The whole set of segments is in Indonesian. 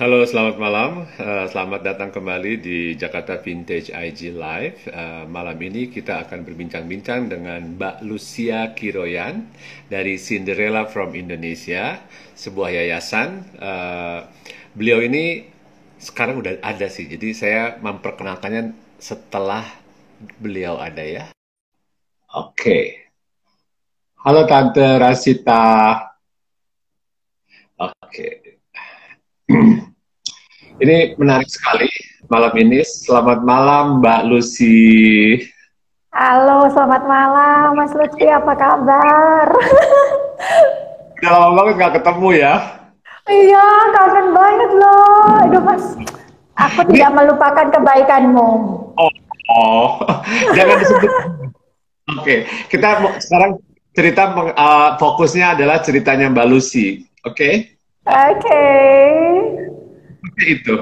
Halo, selamat malam. Selamat datang kembali di Jakarta Vintage IG Live. Malam ini kita akan berbincang-bincang dengan Mbak Lucia Kiroyan dari Cinderella from Indonesia, sebuah yayasan. Beliau ini sekarang udah ada sih, jadi saya memperkenalkannya setelah beliau ada ya. Oke. Halo Tante Rasita. Oke. Ini menarik sekali malam ini. Selamat malam Mbak Lucy. Halo, selamat malam Mas Lutfi, apa kabar? Udah lama banget nggak ketemu ya. Iya, kangen banget loh. Aduh Mas, aku tidak melupakan kebaikanmu. Oh, oh. Jangan disebut. Oke, kita sekarang cerita fokusnya adalah ceritanya Mbak Lucy. Oke? Oke. Seperti itu.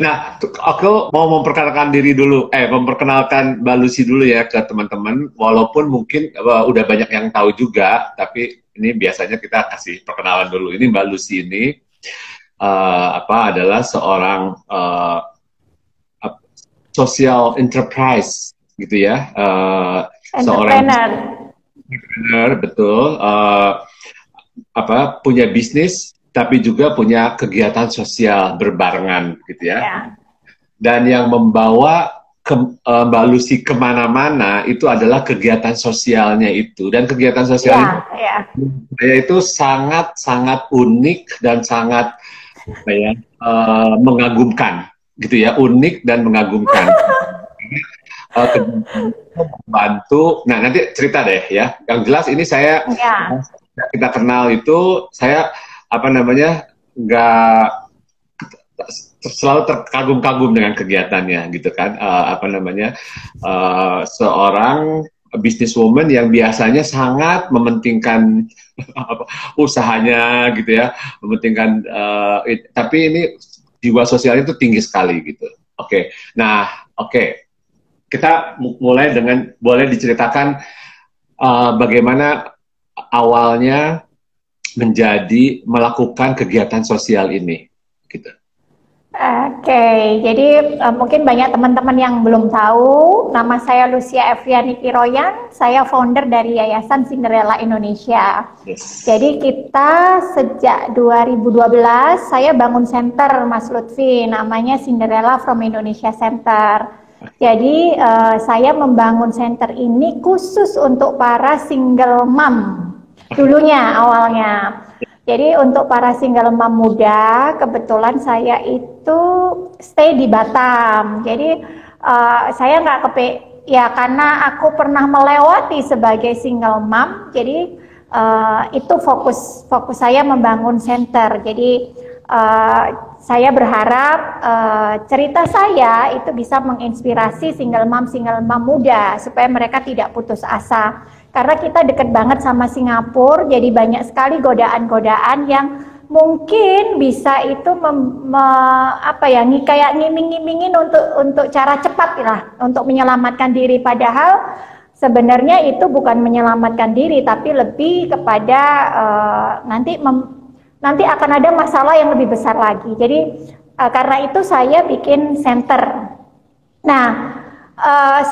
Nah, aku mau memperkenalkan diri dulu, memperkenalkan Mbak Lucy dulu ya ke teman-teman. Walaupun mungkin udah banyak yang tahu juga, tapi ini biasanya kita kasih perkenalan dulu. Ini Mbak Lucy ini adalah seorang social enterprise, gitu ya. Seorang entrepreneur, betul. Punya bisnis, tapi juga punya kegiatan sosial berbarengan, gitu ya. Ya. Dan yang membawa Mbak Lucy kemana-mana itu adalah kegiatan sosialnya itu. Dan kegiatan sosial itu sangat-sangat unik dan sangat mengagumkan, gitu ya. Unik dan mengagumkan. Membantu. Nah, nanti cerita deh ya. Yang jelas ini kita kenal itu, saya nggak selalu terkagum-kagum dengan kegiatannya, gitu kan. Seorang businesswoman yang biasanya sangat mementingkan usahanya, gitu ya, mementingkan, tapi ini jiwa sosialnya itu tinggi sekali, gitu. Oke. Nah, kita mulai dengan, boleh diceritakan bagaimana awalnya menjadi melakukan kegiatan sosial ini, gitu. Oke, jadi mungkin banyak teman-teman yang belum tahu, nama saya Lucia Evriani Kiroyan, saya founder dari Yayasan Cinderella Indonesia. Yes. Jadi kita sejak 2012 saya bangun center, Mas Lutfi, namanya Cinderella from Indonesia Center. Jadi saya membangun center ini khusus untuk para single mom dulunya awalnya. Jadi untuk para single mom muda, kebetulan saya itu stay di Batam. Jadi saya nggak karena aku pernah melewati sebagai single mom. Jadi itu fokus saya membangun center. Jadi saya berharap cerita saya itu bisa menginspirasi single mom muda supaya mereka tidak putus asa. Karena kita deket banget sama Singapura, jadi banyak sekali godaan-godaan yang mungkin bisa itu kayak ngiming-ngimingin untuk cara cepat lah, untuk menyelamatkan diri. Padahal sebenarnya itu bukan menyelamatkan diri, tapi lebih kepada nanti akan ada masalah yang lebih besar lagi. Jadi karena itu saya bikin center. Nah,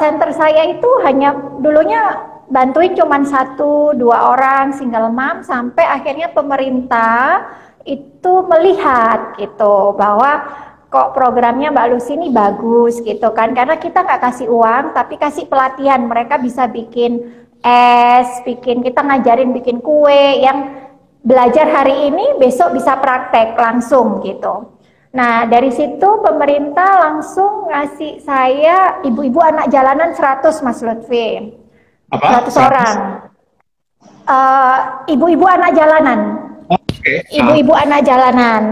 center saya itu hanya dulunya bantuin cuman 1-2 orang single mom, sampai akhirnya pemerintah itu melihat gitu bahwa kok programnya Mbak Lucy ini bagus gitu kan, karena kita nggak kasih uang tapi kasih pelatihan. Mereka bisa bikin kita ngajarin bikin kue yang belajar hari ini besok bisa praktek langsung gitu. Nah, dari situ pemerintah langsung ngasih saya ibu-ibu anak jalanan 100, Mas Lutfi. 100 orang. Ibu-ibu anak jalanan. Ibu-ibu anak jalanan.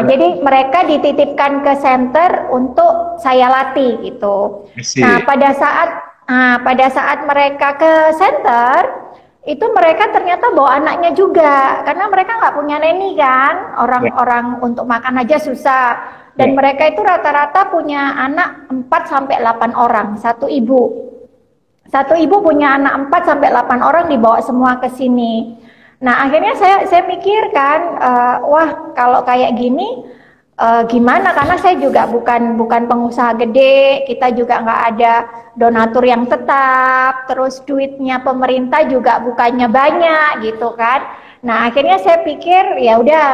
Jadi mereka dititipkan ke center untuk saya latih gitu. Nah, pada saat mereka ke center, itu mereka ternyata bawa anaknya juga, karena mereka nggak punya neni kan, orang untuk makan aja susah. Dan mereka itu rata-rata punya anak 4-8 orang, satu ibu. Satu ibu punya anak 4-8 orang, dibawa semua ke sini. Nah, akhirnya saya mikirkan, wah kalau kayak gini gimana, karena saya juga bukan pengusaha gede, kita juga nggak ada donatur yang tetap, terus duitnya pemerintah juga bukannya banyak gitu kan. Nah akhirnya saya pikir ya udah,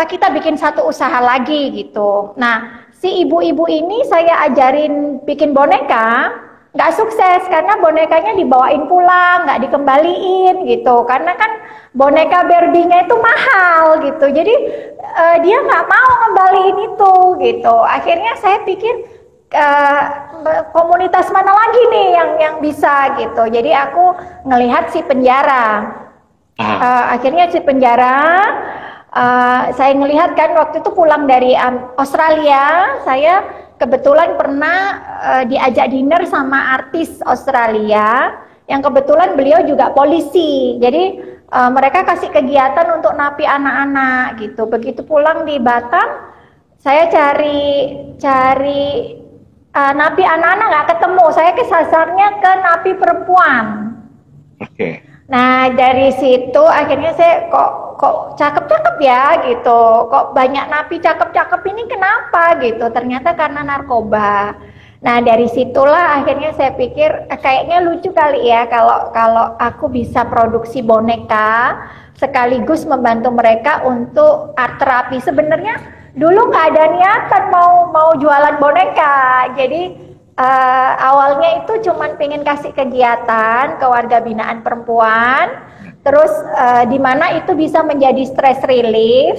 kita bikin satu usaha lagi gitu. Nah si ibu-ibu ini saya ajarin bikin boneka, nggak sukses karena bonekanya dibawain pulang, nggak dikembaliin gitu, karena kan boneka Barbie-nya itu mahal gitu, jadi dia nggak mau ngembaliin itu gitu. Akhirnya saya pikir komunitas mana lagi nih yang bisa gitu, jadi aku ngelihat si penjara. Akhirnya si penjara, saya ngelihat kan waktu itu pulang dari Australia, saya kebetulan pernah diajak dinner sama artis Australia yang kebetulan beliau juga polisi. Jadi mereka kasih kegiatan untuk napi anak-anak gitu. Begitu pulang di Batam, saya cari napi anak-anak nggak ketemu. Saya kesasarnya ke napi perempuan. Oke. Nah dari situ akhirnya saya kok cakep-cakep ya gitu, kok banyak napi cakep-cakep ini kenapa gitu, ternyata karena narkoba. Nah dari situlah akhirnya saya pikir kayaknya lucu kali ya kalau aku bisa produksi boneka sekaligus membantu mereka untuk art terapi. Sebenarnya dulu nggak ada niatan mau jualan boneka, jadi awalnya itu cuman pengen kasih kegiatan ke warga binaan perempuan, terus di mana itu bisa menjadi stress relief.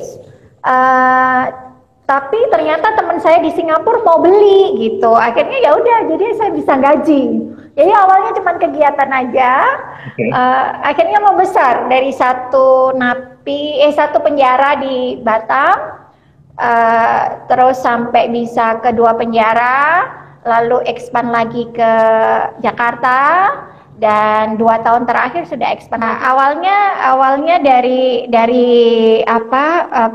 Tapi ternyata teman saya di Singapura mau beli gitu, akhirnya ya udah, jadi saya bisa gaji. Jadi awalnya cuman kegiatan aja, akhirnya membesar dari satu penjara di Batam, terus sampai bisa ke 2 penjara. Lalu expand lagi ke Jakarta, dan 2 tahun terakhir sudah expand. Awalnya dari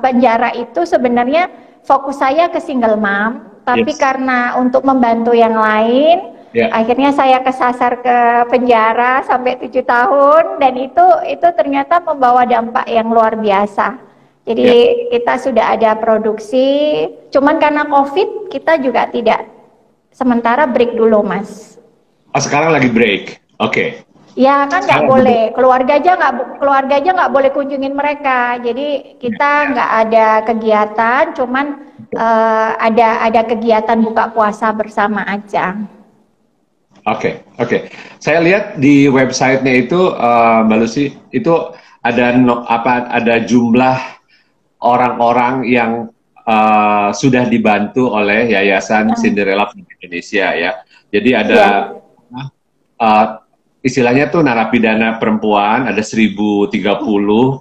penjara itu sebenarnya fokus saya ke single mom, tapi karena untuk membantu yang lain, akhirnya saya kesasar ke penjara sampai 7 tahun, dan itu ternyata membawa dampak yang luar biasa. Jadi kita sudah ada produksi, cuman karena COVID kita juga tidak. Sementara break dulu, Mas. Oh, sekarang lagi break. Oke. Ya kan nggak boleh, keluarga aja nggak boleh kunjungin mereka. Jadi kita nggak ada kegiatan, cuman ada kegiatan buka puasa bersama aja. Oke. Saya lihat di websitenya itu, Mbak Lucy, itu ada jumlah orang-orang yang sudah dibantu oleh Yayasan Cinderella Indonesia ya. Jadi ada istilahnya tuh narapidana perempuan ada 1030,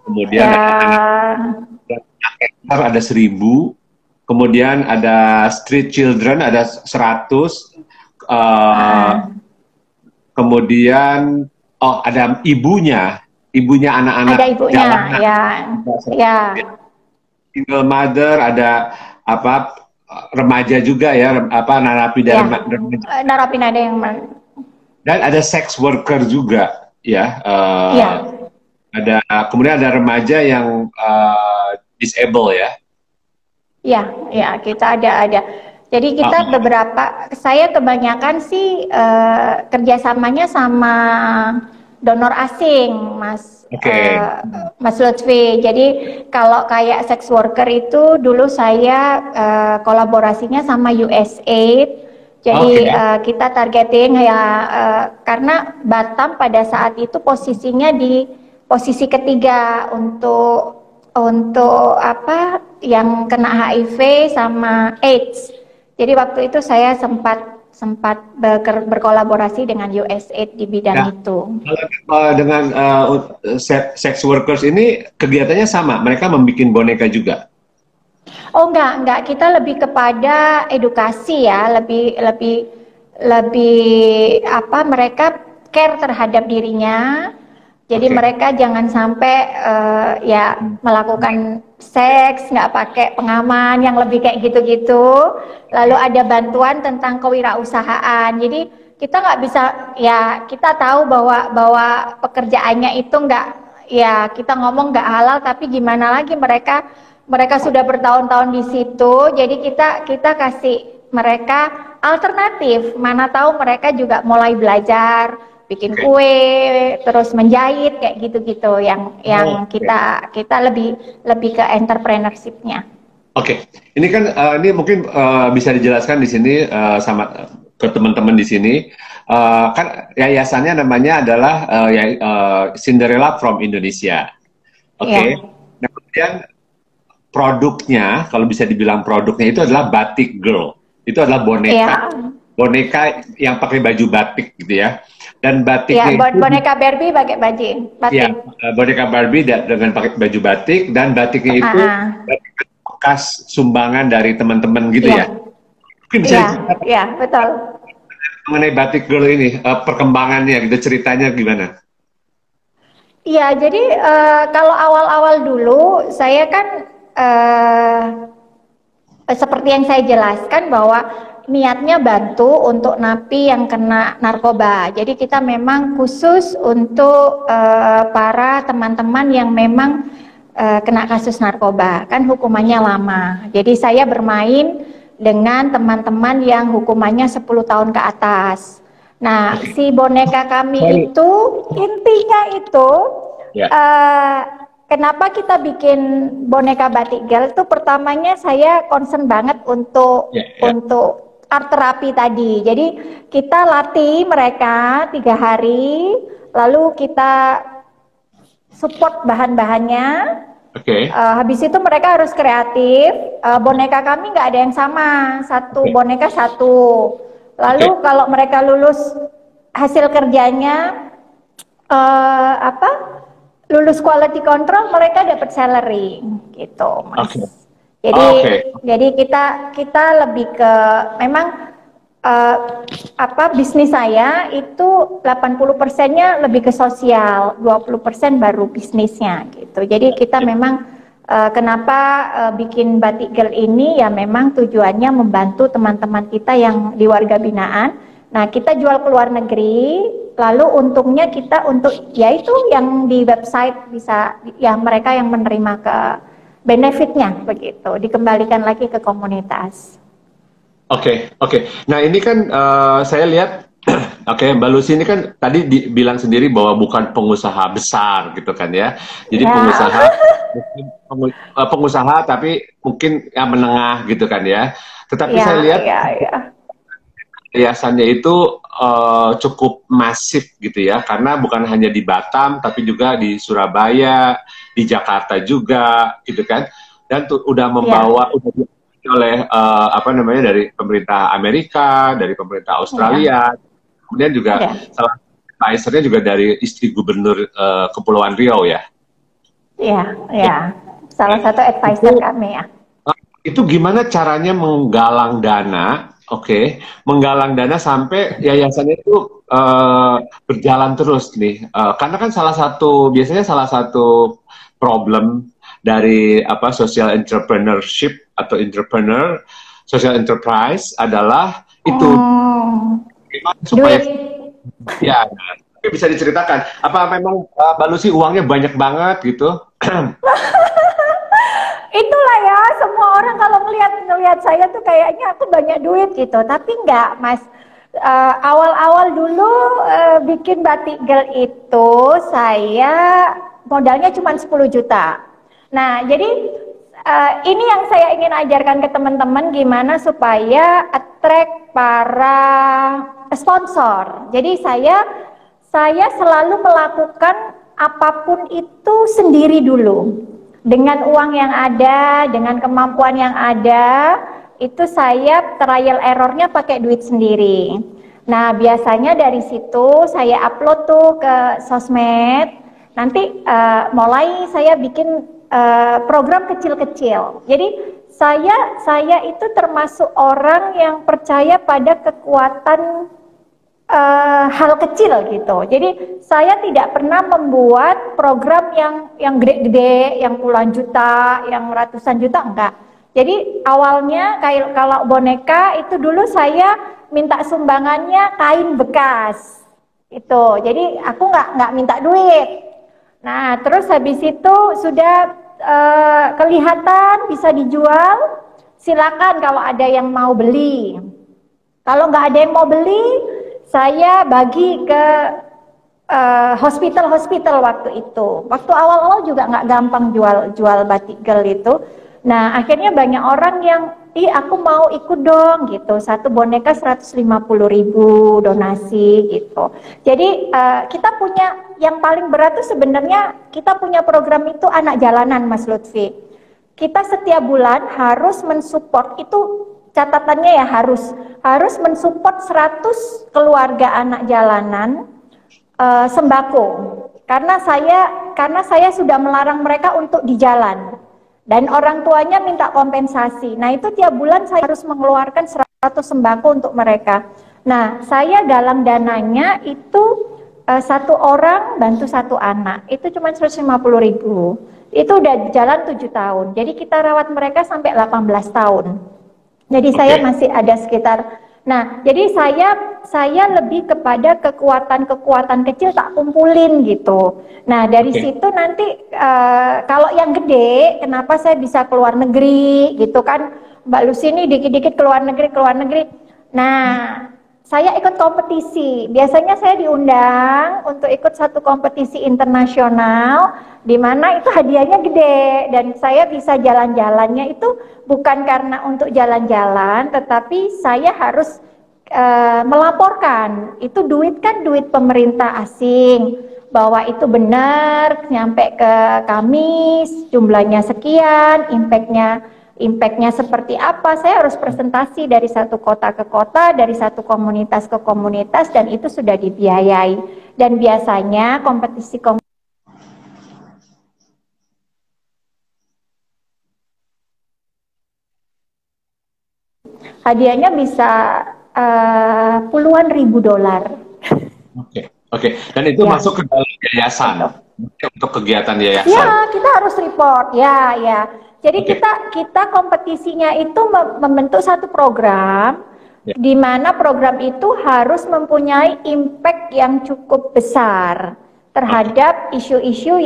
kemudian ada 1000, kemudian ada street children ada 100, kemudian ada ibunya anak-anak. Ada ibunya, ya. Single mother, ada remaja juga ya, narapidana yang dan ada sex worker juga ya. Kemudian ada remaja yang disable ya. Ya, kita ada. Jadi kita saya kebanyakan sih kerjasamanya sama donor asing, Mas. Mas Lutfi. Jadi kalau kayak sex worker itu dulu saya kolaborasinya sama USAID. Jadi kita targeting ya, karena Batam pada saat itu posisinya di posisi ketiga untuk yang kena HIV sama AIDS. Jadi waktu itu saya sempat berkolaborasi dengan USAID di bidang itu. Dengan sex workers ini kegiatannya sama, mereka membuat boneka juga? Oh enggak, kita lebih kepada edukasi ya, lebih mereka care terhadap dirinya. Jadi mereka jangan sampai melakukan seks nggak pakai pengaman, yang lebih kayak gitu-gitu. Lalu ada bantuan tentang kewirausahaan. Jadi kita nggak bisa, ya kita tahu bahwa pekerjaannya itu nggak, ya kita ngomong nggak halal, tapi gimana lagi mereka mereka sudah bertahun-tahun di situ, jadi kita kasih mereka alternatif. Mana tahu mereka juga mulai belajar bikin kue, terus menjahit kayak gitu-gitu yang kita lebih ke entrepreneurship-nya. Oke, ini kan ini mungkin bisa dijelaskan di sini sama ke teman-teman di sini. Kan yayasannya namanya adalah Cinderella from Indonesia. Oke. Iya. Nah, kemudian produknya, kalau bisa dibilang produknya itu adalah batik girl. Itu adalah boneka, Iya. boneka yang pakai baju batik gitu ya. Dan Ya, batiknya itu boneka Barbie pakai batik. ya, boneka Barbie dengan pakai baju batik, dan batiknya itu batik bekas sumbangan dari teman-teman gitu ya. Mungkin bisa diceritakan Iya, betul. mengenai batik girl ini, perkembangannya gitu, ceritanya gimana? Iya, jadi kalau awal-awal dulu saya kan seperti yang saya jelaskan bahwa niatnya bantu untuk napi yang kena narkoba. Jadi kita memang khusus untuk para teman-teman yang memang kena kasus narkoba, kan hukumannya lama. Jadi saya bermain dengan teman-teman yang hukumannya 10 tahun ke atas. Nah, si boneka kami itu intinya itu kenapa kita bikin boneka batik girl itu, pertamanya saya concern banget untuk art terapi tadi. Jadi kita latih mereka 3 hari, lalu kita support bahan-bahannya. Habis itu mereka harus kreatif. Boneka kami nggak ada yang sama, satu boneka satu. Lalu kalau mereka lulus hasil kerjanya lulus quality control, mereka dapat salary gitu, Mas. Jadi kita lebih ke memang bisnis saya itu 80%-nya lebih ke sosial, 20% baru bisnisnya gitu. Jadi kita memang kenapa bikin batik girl ini, ya memang tujuannya membantu teman-teman kita yang di warga binaan. Nah, kita jual ke luar negeri, lalu untungnya kita untuk yaitu yang di website bisa ya mereka yang menerima ke benefitnya begitu, dikembalikan lagi ke komunitas. Oke. Nah, ini kan saya lihat Mbak Lucy ini kan tadi bilang sendiri bahwa bukan pengusaha besar gitu kan ya. Jadi pengusaha tapi mungkin yang menengah gitu kan ya. Tetapi saya lihat yayasannya itu cukup masif gitu ya, karena bukan hanya di Batam tapi juga di Surabaya, di Jakarta juga gitu kan. Dan udah membawa oleh dari pemerintah Amerika, dari pemerintah Australia, kemudian juga salah advisernya juga dari istri gubernur Kepulauan Riau ya. Iya, salah satu advisor kami ya. Itu gimana caranya menggalang dana? Menggalang dana sampai yayasannya itu berjalan terus nih. Karena kan biasanya salah satu problem dari social entrepreneurship atau social enterprise adalah itu gimana supaya bisa diceritakan, apa memang Mbak Lucy uangnya banyak banget gitu? Itulah ya, semua orang kalau ngelihat saya tuh kayaknya aku banyak duit gitu, tapi enggak, Mas. Awal-awal dulu bikin batik girl itu saya modalnya cuma 10 juta. Nah, jadi ini yang saya ingin ajarkan ke teman-teman gimana supaya attract para sponsor. Jadi saya selalu melakukan apapun itu sendiri dulu. Dengan uang yang ada, dengan kemampuan yang ada, itu saya trial errornya pakai duit sendiri. Nah, biasanya dari situ saya upload tuh ke sosmed. Nanti mulai saya bikin program kecil-kecil. Jadi saya itu termasuk orang yang percaya pada kekuatan hal kecil gitu. Jadi saya tidak pernah membuat program yang gede-gede, yang puluhan juta, yang ratusan juta, enggak. Jadi awalnya kalau boneka itu dulu saya minta sumbangannya kain bekas. Itu. Jadi aku nggak minta duit. Nah, terus habis itu sudah kelihatan, bisa dijual, silakan kalau ada yang mau beli. Kalau nggak ada yang mau beli, saya bagi ke hospital-hospital waktu itu. Waktu awal-awal juga nggak gampang jual batik girl itu. Nah, akhirnya banyak orang yang, aku mau ikut dong gitu. Satu boneka 150.000 donasi gitu. Jadi kita punya yang paling berat tuh sebenarnya kita punya program itu anak jalanan, Mas Lutfi. Kita setiap bulan harus mensupport, itu catatannya ya, harus mensupport 100 keluarga anak jalanan sembako. Karena saya sudah melarang mereka untuk di jalan. Dan orang tuanya minta kompensasi. Nah, itu tiap bulan saya harus mengeluarkan 100 sembako untuk mereka. Nah, saya dalam dananya itu satu orang bantu satu anak. Itu cuma 150.000. Itu udah jalan 7 tahun. Jadi kita rawat mereka sampai 18 tahun. Jadi saya masih ada sekitar. Nah, jadi saya lebih kepada kekuatan kecil tak kumpulin gitu. Nah, dari situ nanti kalau yang gede, kenapa saya bisa keluar negeri gitu kan, Mbak Lucy ini dikit-dikit keluar negeri. Nah, saya ikut kompetisi. Biasanya saya diundang untuk ikut satu kompetisi internasional, di mana itu hadiahnya gede dan saya bisa jalan-jalannya itu bukan karena untuk jalan-jalan, tetapi saya harus melaporkan. Itu duit kan duit pemerintah asing, bahwa itu benar nyampe ke kami jumlahnya sekian, impactnya seperti apa. Saya harus presentasi dari satu kota ke kota, dari satu komunitas ke komunitas, dan itu sudah dibiayai. Dan biasanya kompetisi hadiahnya bisa puluhan ribu dolar. Oke. Dan itu masuk ke dalam yayasan untuk kegiatan yayasan. Ya, kita harus report. Ya. Jadi kita kompetisinya itu membentuk satu program, di mana program itu harus mempunyai impact yang cukup besar terhadap isu-isu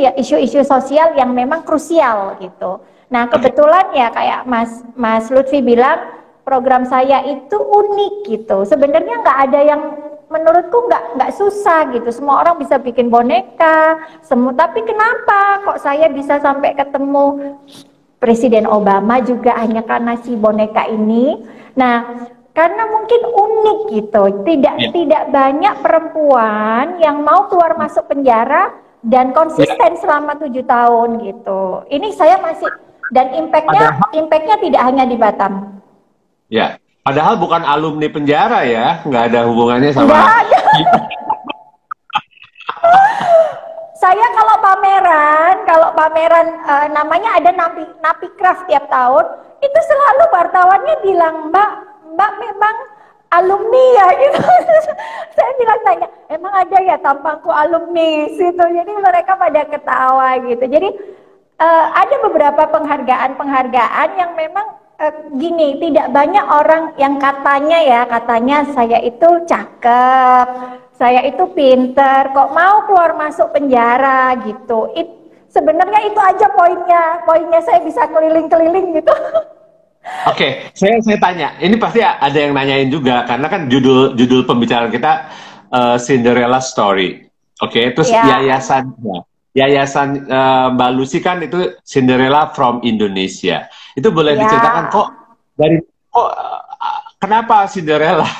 sosial yang memang krusial gitu. Nah, kebetulan ya kayak Mas Lutfi bilang, program saya itu unik gitu. Sebenarnya nggak ada yang, menurutku nggak susah gitu. Semua orang bisa bikin boneka, tapi kenapa kok saya bisa sampai ketemu Presiden Obama juga hanya karena si boneka ini? Nah, karena mungkin unik gitu. Tidak banyak perempuan yang mau keluar masuk penjara dan konsisten selama 7 tahun gitu. Ini saya masih, dan impactnya tidak hanya di Batam. Ya, padahal bukan alumni penjara ya, nggak ada hubungannya sama. Nggak ada. Saya kalau pameran namanya ada Napi Craft tiap tahun, itu selalu wartawannya bilang, Mbak memang alumni ya gitu. Saya bilang, tanya, emang ada ya tampangku alumni situ. Jadi mereka pada ketawa gitu. Jadi ada beberapa penghargaan yang memang gini, tidak banyak orang yang katanya saya itu cakep, saya itu pinter, kok mau keluar masuk penjara gitu. Sebenarnya itu aja poinnya saya bisa keliling-keliling gitu. Oke, saya tanya, ini pasti ada yang nanyain juga, karena kan judul pembicaraan kita Cinderella Story. Oke, terus yayasan Mbak Lucy kan itu Cinderella from Indonesia. Itu boleh diceritakan kenapa Cinderella?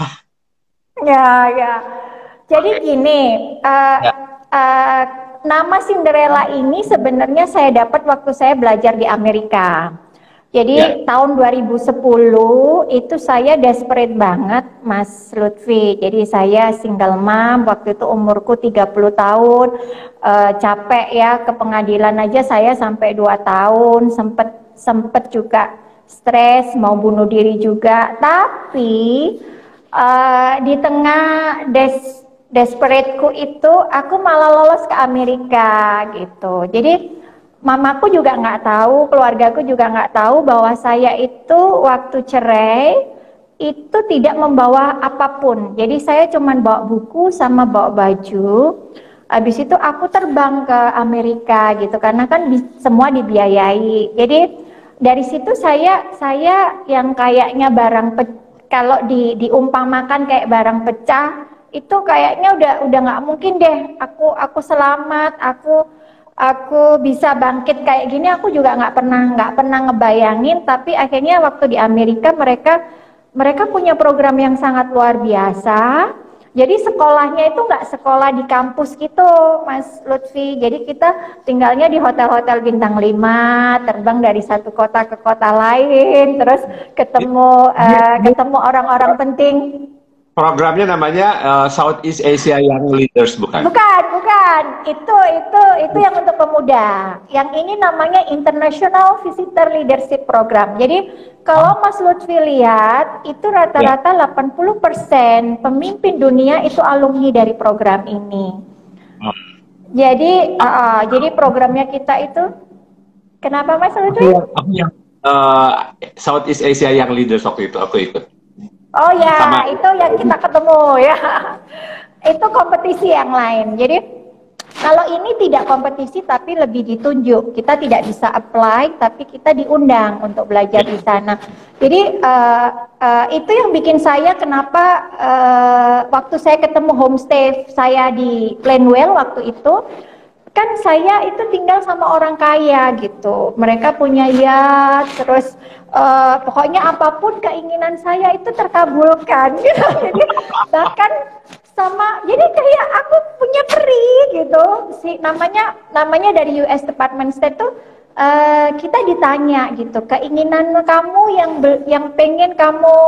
Ya. Jadi gini, nama Cinderella ini sebenarnya saya dapat waktu saya belajar di Amerika. Jadi tahun 2010 itu saya desperate banget, Mas Lutfi. Jadi saya single mom, waktu itu umurku 30 tahun, capek ya, ke pengadilan aja saya sampai 2 tahun, sempet juga stres, mau bunuh diri juga. Tapi di tengah desperateku itu, aku malah lolos ke Amerika gitu. Jadi mamaku juga nggak tahu, keluargaku juga nggak tahu bahwa saya itu waktu cerai itu tidak membawa apapun. Jadi saya cuma bawa buku sama bawa baju. Habis itu aku terbang ke Amerika gitu karena kan semua dibiayai. Jadi dari situ saya yang kayaknya kalau diumpamakan kayak barang pecah itu kayaknya udah nggak mungkin deh. Aku selamat, aku bisa bangkit kayak gini. Aku juga nggak pernah ngebayangin. Tapi akhirnya waktu di Amerika mereka punya program yang sangat luar biasa. Jadi sekolahnya itu nggak sekolah di kampus gitu, Mas Lutfi. Jadi kita tinggalnya di hotel-hotel bintang 5, terbang dari satu kota ke kota lain, terus ketemu orang-orang penting. Programnya namanya Southeast Asia Young Leaders, bukan? Bukan. Itu yang untuk pemuda. Yang ini namanya International Visitor Leadership Program. Jadi kalau Mas Lutfi lihat, itu rata-rata 80% pemimpin dunia itu alumni dari program ini. Jadi programnya kita itu, kenapa Mas Lutfi? Aku yang Southeast Asia Young Leaders waktu itu aku ikut. Oh ya, itu yang kita ketemu ya. Itu kompetisi yang lain. Jadi kalau ini tidak kompetisi tapi lebih ditunjuk. Kita tidak bisa apply tapi kita diundang untuk belajar di sana. Jadi itu yang bikin saya kenapa waktu saya ketemu homestay saya di Plainwell waktu itu, kan saya itu tinggal sama orang kaya gitu. Mereka punya yacht, terus pokoknya apapun keinginan saya itu terkabulkan gitu. Jadi bahkan jadi kayak aku punya peri gitu. Namanya dari US Department State tuh kita ditanya gitu, keinginan kamu yang pengen kamu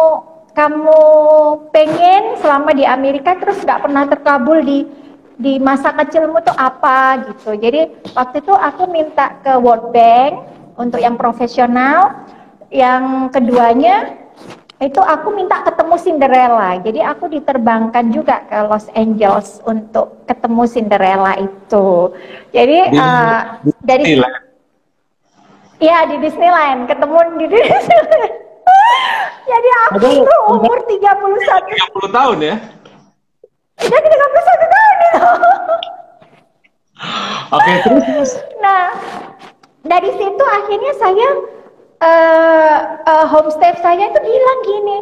pengen selama di Amerika terus nggak pernah terkabul di masa kecilmu tuh apa gitu. Jadi waktu itu aku minta ke World Bank untuk yang profesional. Yang keduanya itu aku minta ketemu Cinderella. Jadi aku diterbangkan juga ke Los Angeles untuk ketemu Cinderella itu. Jadi dari ya di Disneyland, ketemu di Disneyland. Jadi aku itu umur 30 tahun ya. Udah 31 tahun ya. Oke, terus. Nah, dari situ akhirnya saya homestay saya itu bilang gini,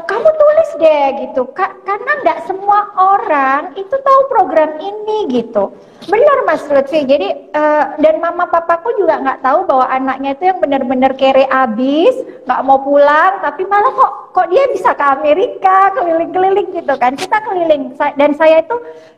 kamu tulis deh gitu, karena nggak semua orang itu tahu program ini gitu. Benar Mas Lutfi. Jadi dan mama papaku juga nggak tahu bahwa anaknya itu yang benar-benar kere abis, nggak mau pulang, tapi malah kok dia bisa ke Amerika, keliling-keliling gitu kan. Kita keliling dan saya itu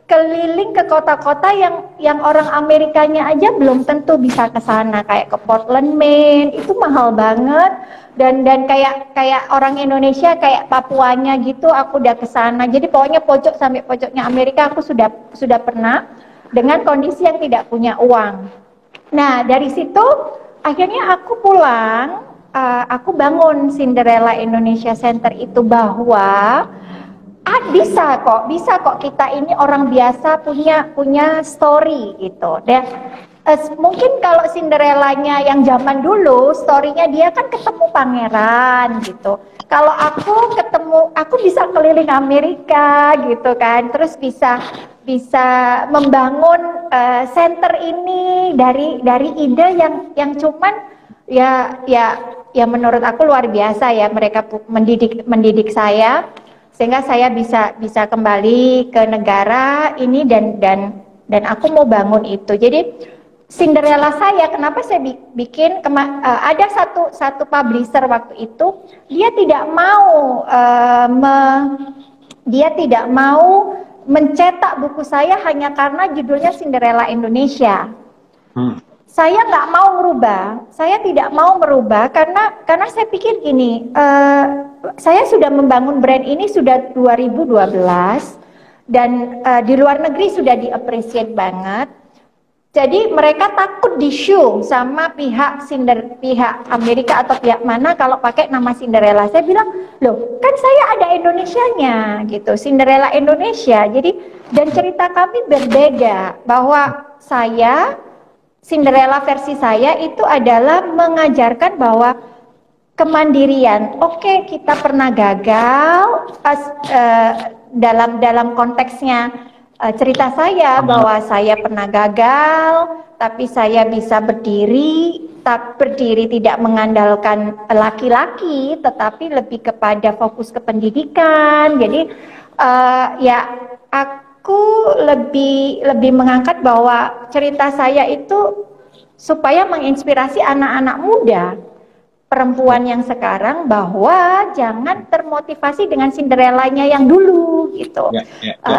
keliling ke kota-kota yang orang Amerikanya aja belum tentu bisa ke sana, kayak ke Portland, Maine, itu mahal banget. Dan kayak orang Indonesia kayak Papuanya gitu, aku udah ke sana. Jadi pokoknya pojok sampai pojoknya Amerika aku sudah pernah dengan kondisi yang tidak punya uang. Nah, dari situ akhirnya aku pulang, aku bangun Cinderella Indonesia Center itu bahwa bisa kok kita ini orang biasa punya story gitu. Dan mungkin kalau Cinderellanya yang zaman dulu, storynya dia kan ketemu pangeran gitu. Kalau aku bisa keliling Amerika gitu kan, terus bisa membangun center ini dari ide yang cuman ya menurut aku luar biasa ya, mereka mendidik saya sehingga saya bisa kembali ke negara ini dan aku mau bangun itu. Jadi Cinderella saya, kenapa saya bikin ada satu publisher waktu itu, dia tidak mau mencetak buku saya hanya karena judulnya Cinderella Indonesia. Saya nggak mau merubah, saya tidak mau merubah karena saya pikir gini, saya sudah membangun brand ini sudah 2012 dan di luar negeri sudah di-appreciate banget. Jadi mereka takut di-show sama pihak Amerika atau pihak mana kalau pakai nama Cinderella. Saya bilang, loh kan saya ada Indonesianya gitu, Cinderella Indonesia. Jadi dan cerita kami berbeda, bahwa Cinderella versi saya itu adalah mengajarkan bahwa kemandirian. Oke, kita pernah gagal dalam konteksnya cerita saya bahwa saya pernah gagal, tapi saya bisa berdiri, berdiri tidak mengandalkan laki-laki, tetapi lebih kepada fokus ke pendidikan. Jadi ya aku lebih mengangkat bahwa cerita saya itu supaya menginspirasi anak-anak muda, perempuan yang sekarang, bahwa jangan termotivasi dengan Cinderella-nya yang dulu gitu,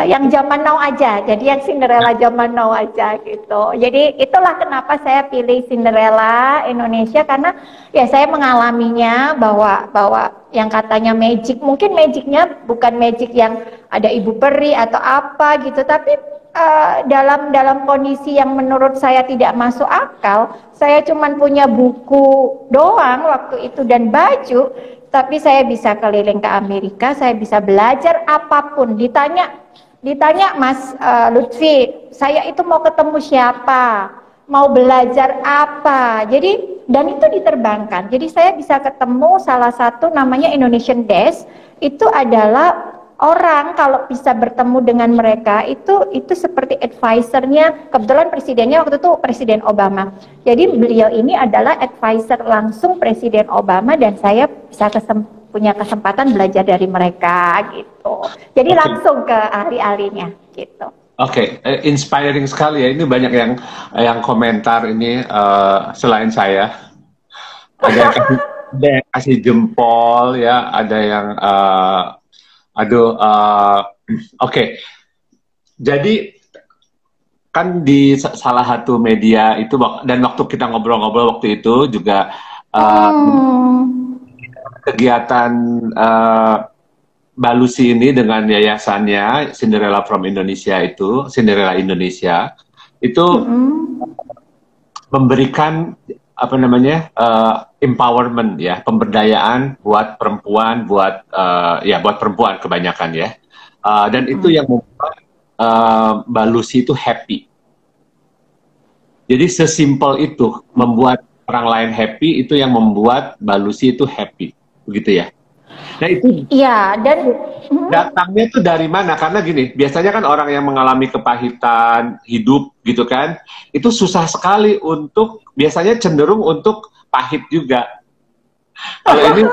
yang zaman now aja. Jadi yang Cinderella zaman now aja gitu. Jadi itulah kenapa saya pilih Cinderella Indonesia, karena ya saya mengalaminya bahwa yang katanya magic, mungkin magicnya bukan magic yang ada ibu peri atau apa gitu, tapi dalam kondisi yang menurut saya tidak masuk akal. Saya cuma punya buku doang waktu itu dan baju, tapi saya bisa keliling ke Amerika, saya bisa belajar apapun. Ditanya Mas Lutfi, saya itu mau ketemu siapa, mau belajar apa, jadi dan itu diterbangkan. Jadi saya bisa ketemu salah satu namanya Indonesian Desk, itu adalah orang kalau bisa bertemu dengan mereka itu seperti advisernya. Kebetulan presidennya waktu itu Presiden Obama. Jadi beliau ini adalah advisor langsung Presiden Obama, dan saya bisa punya kesempatan belajar dari mereka gitu. Jadi langsung ke ahli-ahlinya gitu. Oke, inspiring sekali ya. Ini banyak yang komentar ini selain saya. Ada yang kasih jempol ya, ada yang oke. Jadi kan di salah satu media itu, dan waktu kita ngobrol-ngobrol waktu itu juga kegiatan Mbak Lucy ini dengan yayasannya Cinderella from Indonesia itu, Cinderella Indonesia itu memberikan apa namanya empowerment ya, pemberdayaan buat perempuan, buat perempuan kebanyakan ya, dan itu yang membuat Mbak Lucy itu happy. Jadi sesimpel itu membuat orang lain happy, itu yang membuat Mbak Lucy itu happy, begitu ya. Nah itu iya, dan datangnya itu dari mana? Karena gini, biasanya kan orang yang mengalami kepahitan hidup gitu kan, itu susah sekali untuk, biasanya cenderung untuk pahit juga. Kalau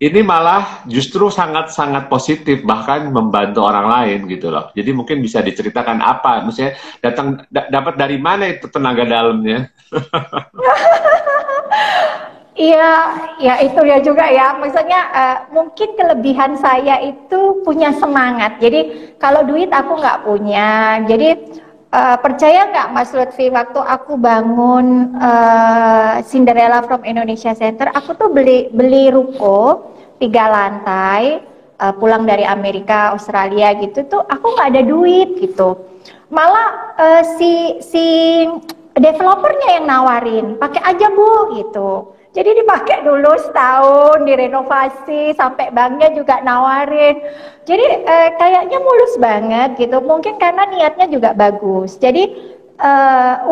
ini malah justru sangat-sangat positif, bahkan membantu orang lain gitu loh. Jadi mungkin bisa diceritakan apa, maksudnya dapat dari mana itu tenaga dalamnya? Iya, ya itu ya juga ya. Maksudnya mungkin kelebihan saya itu punya semangat. Jadi kalau duit aku nggak punya. Jadi percaya nggak Mas Lutfi, waktu aku bangun Cinderella from Indonesia Center, aku tuh beli ruko 3 lantai, pulang dari Amerika, Australia gitu tuh aku nggak ada duit gitu. Malah si developernya yang nawarin, pakai aja Bu gitu. Jadi dipakai dulu setahun, direnovasi, sampai banknya juga nawarin. Jadi kayaknya mulus banget gitu. Mungkin karena niatnya juga bagus. Jadi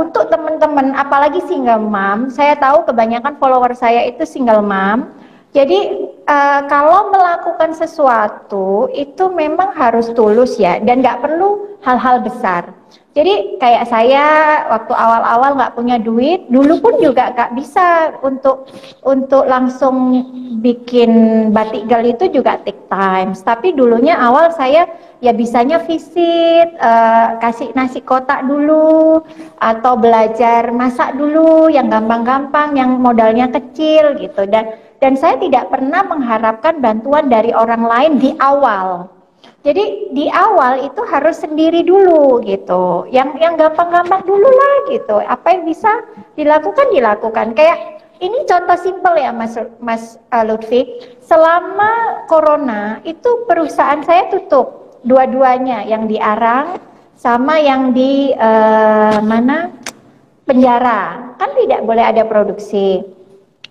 untuk teman-teman, apalagi single mom, saya tahu kebanyakan follower saya itu single mom. Jadi kalau melakukan sesuatu itu memang harus tulus ya, dan nggak perlu hal-hal besar. Jadi kayak saya waktu awal-awal nggak punya duit, dulu pun juga nggak bisa untuk langsung bikin batik girl, itu juga take time. Tapi dulunya awal saya ya bisanya visit, kasih nasi kotak dulu, atau belajar masak dulu yang gampang-gampang, yang modalnya kecil gitu. Dan saya tidak pernah mengharapkan bantuan dari orang lain di awal. Jadi di awal itu harus sendiri dulu gitu, yang gampang-gampang dulu lah gitu. Apa yang bisa dilakukan. Kayak ini contoh simpel ya Mas Lutfi. Selama corona itu perusahaan saya tutup dua-duanya, yang di Arang sama yang di penjara, kan tidak boleh ada produksi.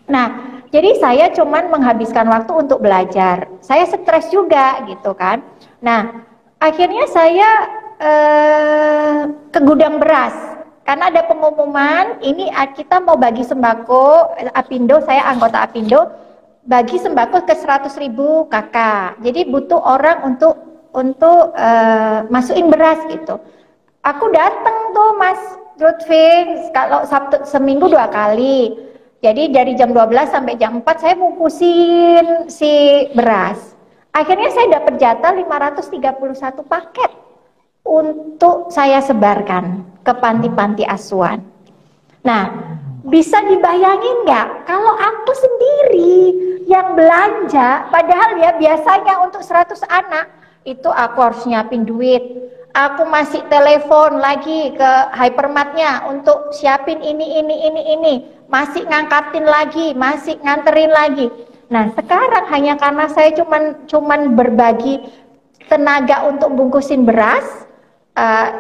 Nah, jadi saya cuman menghabiskan waktu untuk belajar. Saya stres juga gitu kan. Nah, akhirnya saya ke gudang beras karena ada pengumuman ini kita mau bagi sembako, Apindo, saya anggota Apindo, bagi sembako ke 100.000 kakak. Jadi butuh orang untuk masukin beras gitu. Aku datang tuh Mas Lutfi, kalau Sabtu seminggu 2 kali. Jadi dari jam 12 sampai jam 4 saya bungkusin si beras. Akhirnya saya dapat jatah 531 paket untuk saya sebarkan ke panti-panti asuhan. Nah, bisa dibayangin nggak kalau aku sendiri yang belanja, padahal ya biasanya untuk 100 anak itu aku harus nyiapin duit. Aku masih telepon lagi ke hypermartnya untuk siapin ini. Masih ngangkatin lagi, masih nganterin lagi. Nah, sekarang hanya karena saya cuman berbagi tenaga untuk bungkusin beras,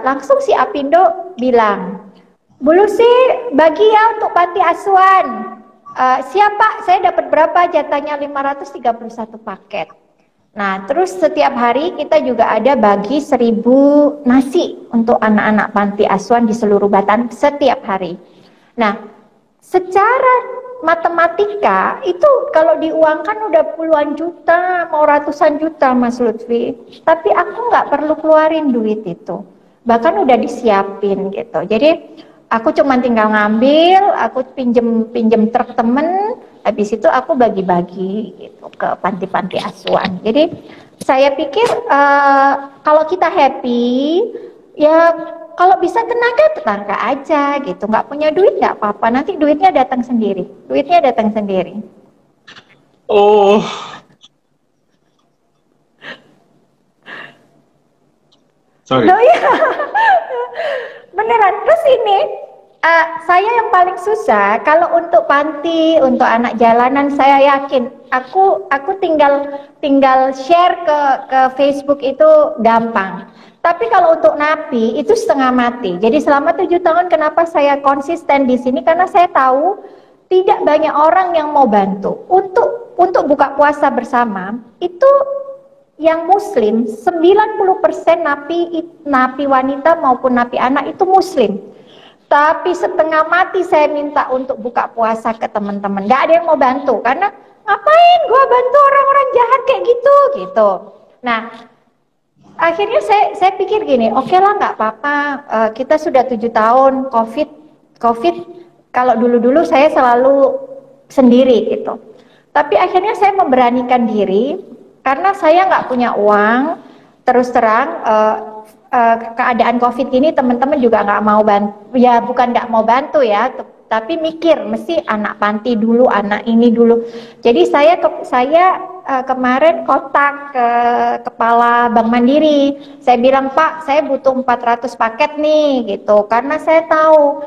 langsung si Apindo bilang, Bu Lucy, bagi ya untuk panti asuhan. Siapa? Saya dapat berapa jatahnya? 531 paket. Nah, terus setiap hari kita juga ada bagi 1000 nasi untuk anak-anak panti asuhan di seluruh Batam setiap hari. Nah, secara matematika itu kalau diuangkan udah puluhan juta, mau ratusan juta Mas Lutfi. Tapi aku nggak perlu keluarin duit itu. Bahkan udah disiapin gitu. Jadi aku cuma tinggal ngambil, aku pinjem truk temen, habis itu aku bagi-bagi gitu ke panti-panti asuhan. Jadi saya pikir kalau kita happy, ya kalau bisa tenaga aja gitu. Nggak punya duit nggak apa-apa, nanti duitnya datang sendiri. Oh, sorry. Oh iya, beneran. Terus ini, saya yang paling susah kalau untuk panti, untuk anak jalanan, saya yakin aku tinggal share ke Facebook itu gampang. Tapi kalau untuk napi itu setengah mati. Jadi selama 7 tahun kenapa saya konsisten di sini, karena saya tahu tidak banyak orang yang mau bantu. Untuk buka puasa bersama itu yang muslim 90% napi wanita maupun napi anak itu muslim. Tapi setengah mati saya minta untuk buka puasa ke teman-teman. Gak ada yang mau bantu karena ngapain gua bantu orang-orang jahat kayak gitu. Nah, akhirnya saya pikir gini, oke lah nggak apa-apa, kita sudah 7 tahun COVID kalau dulu saya selalu sendiri gitu. Tapi akhirnya saya memberanikan diri karena saya nggak punya uang. Terus terang keadaan COVID ini teman-teman juga nggak mau bantu, ya bukan nggak mau bantu ya, tapi mikir mesti anak panti dulu, anak ini dulu. Jadi saya kemarin kontak ke kepala Bank Mandiri. Saya bilang, Pak, saya butuh 400 paket nih gitu, karena saya tahu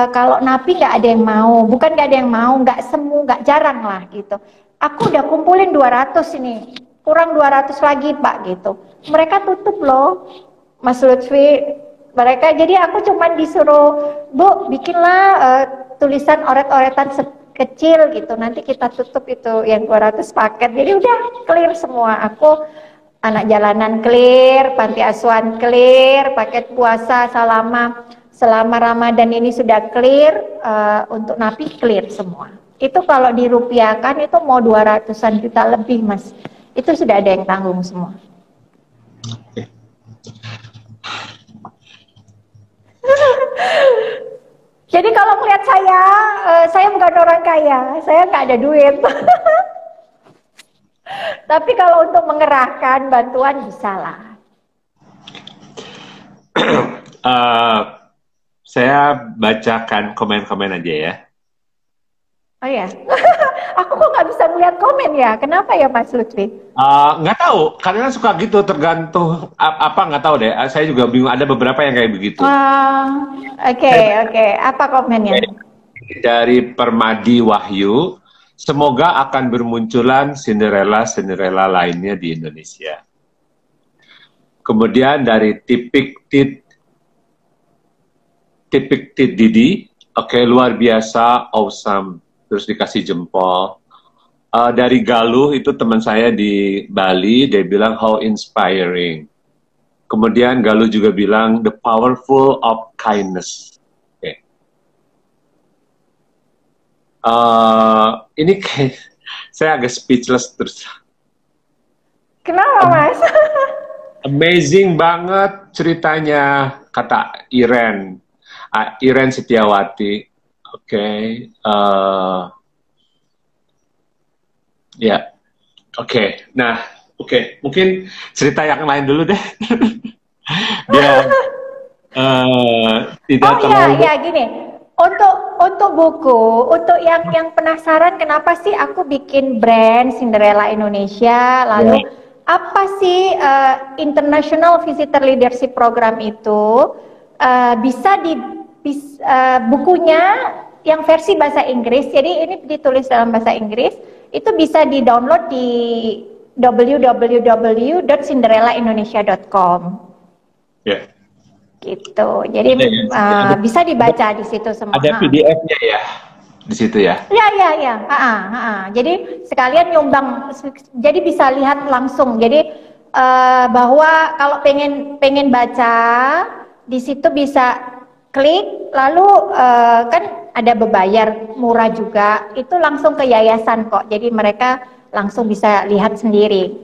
kalau napi nggak ada yang mau, bukan nggak ada yang mau, nggak jarang lah gitu. Aku udah kumpulin 200 ini, kurang 200 lagi Pak gitu. Mereka tutup loh, Mas Lutfi. Jadi aku cuma disuruh, Bu, bikinlah tulisan oret-oretan kecil gitu, nanti kita tutup itu yang 200 paket. Jadi udah clear semua. Aku anak jalanan clear, panti asuhan clear, paket puasa selama Ramadan ini sudah clear, untuk napi clear semua. Itu kalau dirupiahkan itu mau 200-an juta lebih, Mas. Itu sudah ada yang tanggung semua. Oke. Jadi kalau melihat saya bukan orang kaya, saya nggak ada duit. Tapi kalau untuk mengerahkan bantuan bisa lah. Saya bacakan komen-komen aja ya. Oh ya, aku kok nggak bisa melihat komen ya? Kenapa ya Mas Lutfi? Nggak tahu, karena suka gitu, tergantung apa nggak tahu deh. Saya juga bingung, ada beberapa yang kayak begitu. Oke. Apa komennya? Dari Permadi Wahyu, semoga akan bermunculan Cinderella lainnya di Indonesia. Kemudian dari Tipik Tit Didi, oke, luar biasa, awesome. Terus dikasih jempol. Dari Galuh, itu teman saya di Bali, dia bilang how inspiring. Kemudian Galuh juga bilang the powerful of kindness. Oke. Ini kayak saya agak speechless terus. Kenapa Mas? Amazing banget ceritanya, kata Iren. Iren Setiawati. Oke. Ya, oke. Nah, oke. Mungkin cerita yang lain dulu deh. Biar tidak Oh iya, terlalu. ya gini. Untuk buku, untuk yang penasaran kenapa sih aku bikin brand Cinderella Indonesia, lalu Ya. apa sih International Visitor Leadership Program itu? Bisa bukunya yang versi bahasa Inggris, jadi ini ditulis dalam bahasa Inggris, itu bisa di-download di www.cinderellaindonesia.com. Ya. Gitu. Jadi Ada ya. bisa dibaca di situ semua. Ada PDF-nya ya di situ ya. Ya, ya, ya. Jadi sekalian nyumbang, jadi bisa lihat langsung. Jadi bahwa kalau pengen baca di situ bisa klik, lalu kan ada berbayar murah juga. Itu langsung ke yayasan kok. Jadi mereka langsung bisa lihat sendiri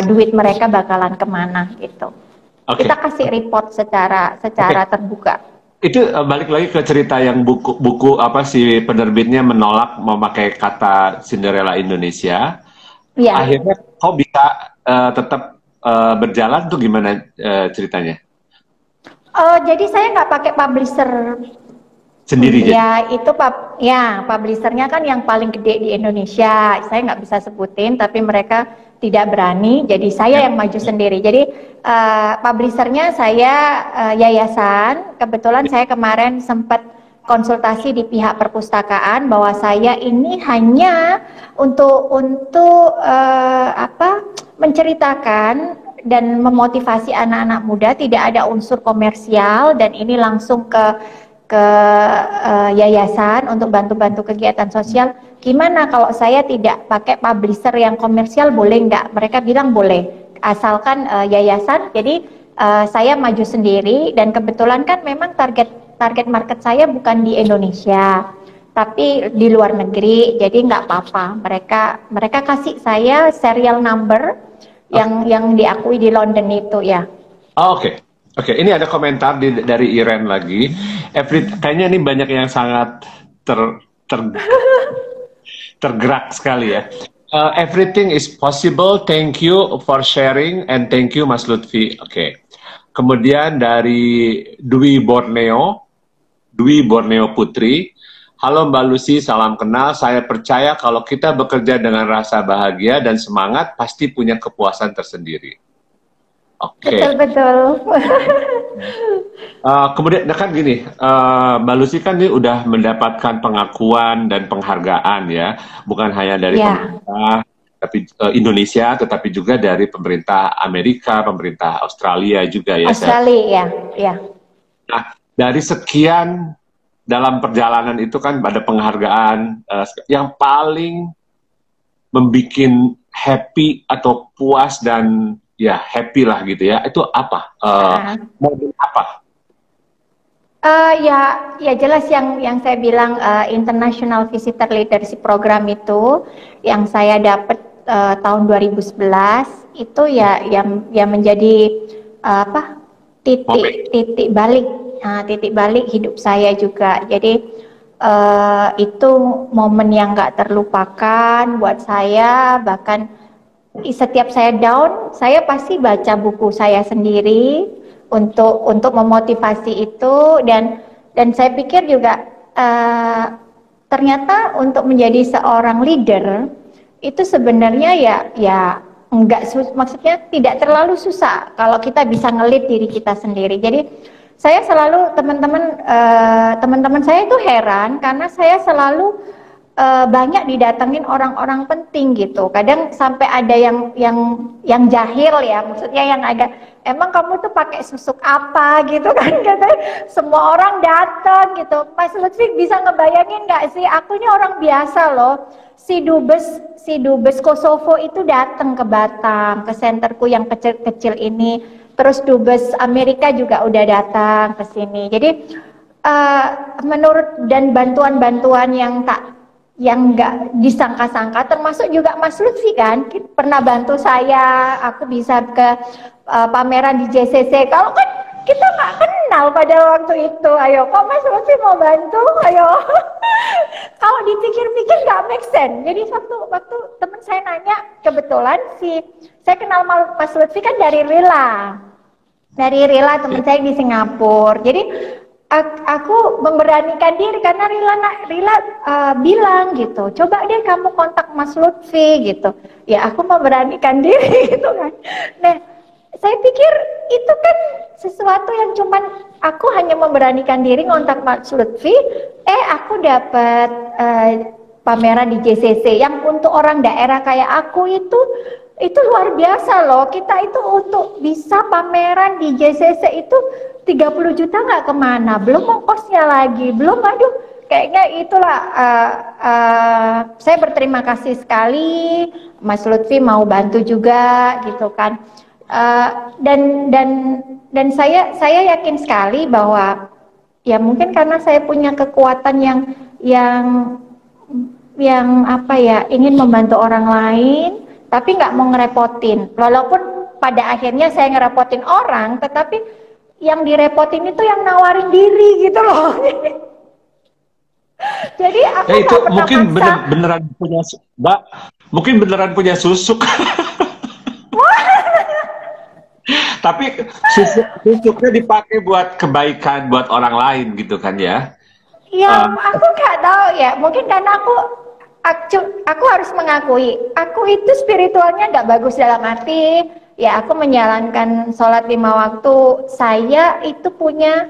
duit mereka bakalan kemana gitu. Oke. Kita kasih report secara terbuka. Itu balik lagi ke cerita yang buku apa si penerbitnya menolak memakai kata Cinderella Indonesia. Iya. Akhirnya kok bisa tetap berjalan tuh gimana ceritanya? Jadi saya nggak pakai publisher Sendiri jadi. ya, itu publishernya kan yang paling gede di Indonesia. Saya nggak bisa sebutin, tapi mereka tidak berani. Jadi saya yang maju sendiri. Jadi publishernya saya yayasan. Kebetulan saya kemarin sempat konsultasi di pihak perpustakaan bahwa saya ini hanya untuk menceritakan dan memotivasi anak-anak muda, tidak ada unsur komersial, dan ini langsung ke yayasan untuk bantu-bantu kegiatan sosial. Gimana kalau saya tidak pakai publisher yang komersial, boleh nggak? Mereka bilang boleh, asalkan yayasan. Jadi saya maju sendiri, dan kebetulan kan memang target market saya bukan di Indonesia, tapi di luar negeri. Jadi nggak apa-apa. Mereka kasih saya serial number yang diakui di London itu ya. Oke. Oke, ini ada komentar dari Iren lagi. Kayaknya ini banyak yang sangat tergerak sekali ya. Everything is possible. Thank you for sharing and thank you Mas Lutfi. Oke. Kemudian dari Dwi Borneo Putri. Halo Mbak Lucy, salam kenal. Saya percaya kalau kita bekerja dengan rasa bahagia dan semangat, pasti punya kepuasan tersendiri. Oke. Betul. Kemudian kan gini, Mbak Lucy kan ini udah mendapatkan pengakuan dan penghargaan ya, bukan hanya dari pemerintah tapi Indonesia, tetapi juga dari pemerintah Amerika, pemerintah Australia juga ya. Australia, ya. Nah, dari sekian dalam perjalanan itu kan ada penghargaan yang paling membuat happy atau puas dan ya happy lah gitu ya, itu apa? Momen apa? Ya jelas yang saya bilang International Visitor Leadership Program itu yang saya dapat tahun 2011 itu ya menjadi titik balik hidup saya juga. Jadi itu momen yang nggak terlupakan buat saya. Bahkan setiap saya down, saya pasti baca buku saya sendiri untuk memotivasi itu, dan saya pikir juga ternyata untuk menjadi seorang leader itu sebenarnya ya maksudnya tidak terlalu susah kalau kita bisa ngelit diri kita sendiri. Jadi saya selalu teman-teman saya itu heran karena saya selalu banyak didatengin orang-orang penting gitu. Kadang sampai ada yang jahil ya, maksudnya yang agak, emang kamu tuh pakai susuk apa gitu kan, katanya semua orang datang gitu. Mas Lutfi bisa ngebayangin nggak sih, aku ini orang biasa loh. Si dubes Kosovo itu datang ke Batam, ke senterku yang kecil-kecil ini. Terus dubes Amerika juga udah datang ke sini. Jadi menurut dan bantuan-bantuan yang nggak disangka-sangka, termasuk juga Mas Lutfi kan pernah bantu saya, aku bisa ke pameran di JCC. Kalau kan kita nggak kenal pada waktu itu. Ayo, kok Mas Lutfi mau bantu? Ayo. Kalau dipikir-pikir nggak make sense. Jadi waktu teman saya nanya, kebetulan saya kenal Mas Lutfi kan dari Rila. Dari Rila teman saya di Singapura. Jadi aku memberanikan diri karena Rila bilang gitu, coba deh kamu kontak Mas Lutfi gitu. Ya aku memberanikan diri gitu kan. Nah, saya pikir itu kan sesuatu yang cuman aku hanya memberanikan diri ngontak Mas Lutfi, aku dapat pameran di JCC yang untuk orang daerah kayak aku itu luar biasa loh. Kita itu untuk bisa pameran di JCC itu 30 juta nggak kemana, belum ongkosnya lagi, belum, aduh, kayaknya itulah. Saya berterima kasih sekali Mas Lutfi mau bantu juga gitu kan. Dan saya yakin sekali bahwa ya mungkin karena saya punya kekuatan yang apa ya, ingin membantu orang lain tapi nggak mau ngerepotin, walaupun pada akhirnya saya ngerepotin orang, tetapi yang direpotin itu yang nawarin diri gitu loh. Jadi aku Ya itu nggak pernah mungkin maksa. beneran punya, Mbak, mungkin beneran punya susuk. Tapi susuknya dipakai buat kebaikan, buat orang lain gitu kan ya. Ya, aku nggak tahu ya. Mungkin karena aku harus mengakui, aku itu spiritualnya nggak bagus dalam arti, ya aku menjalankan sholat 5 waktu. Saya itu punya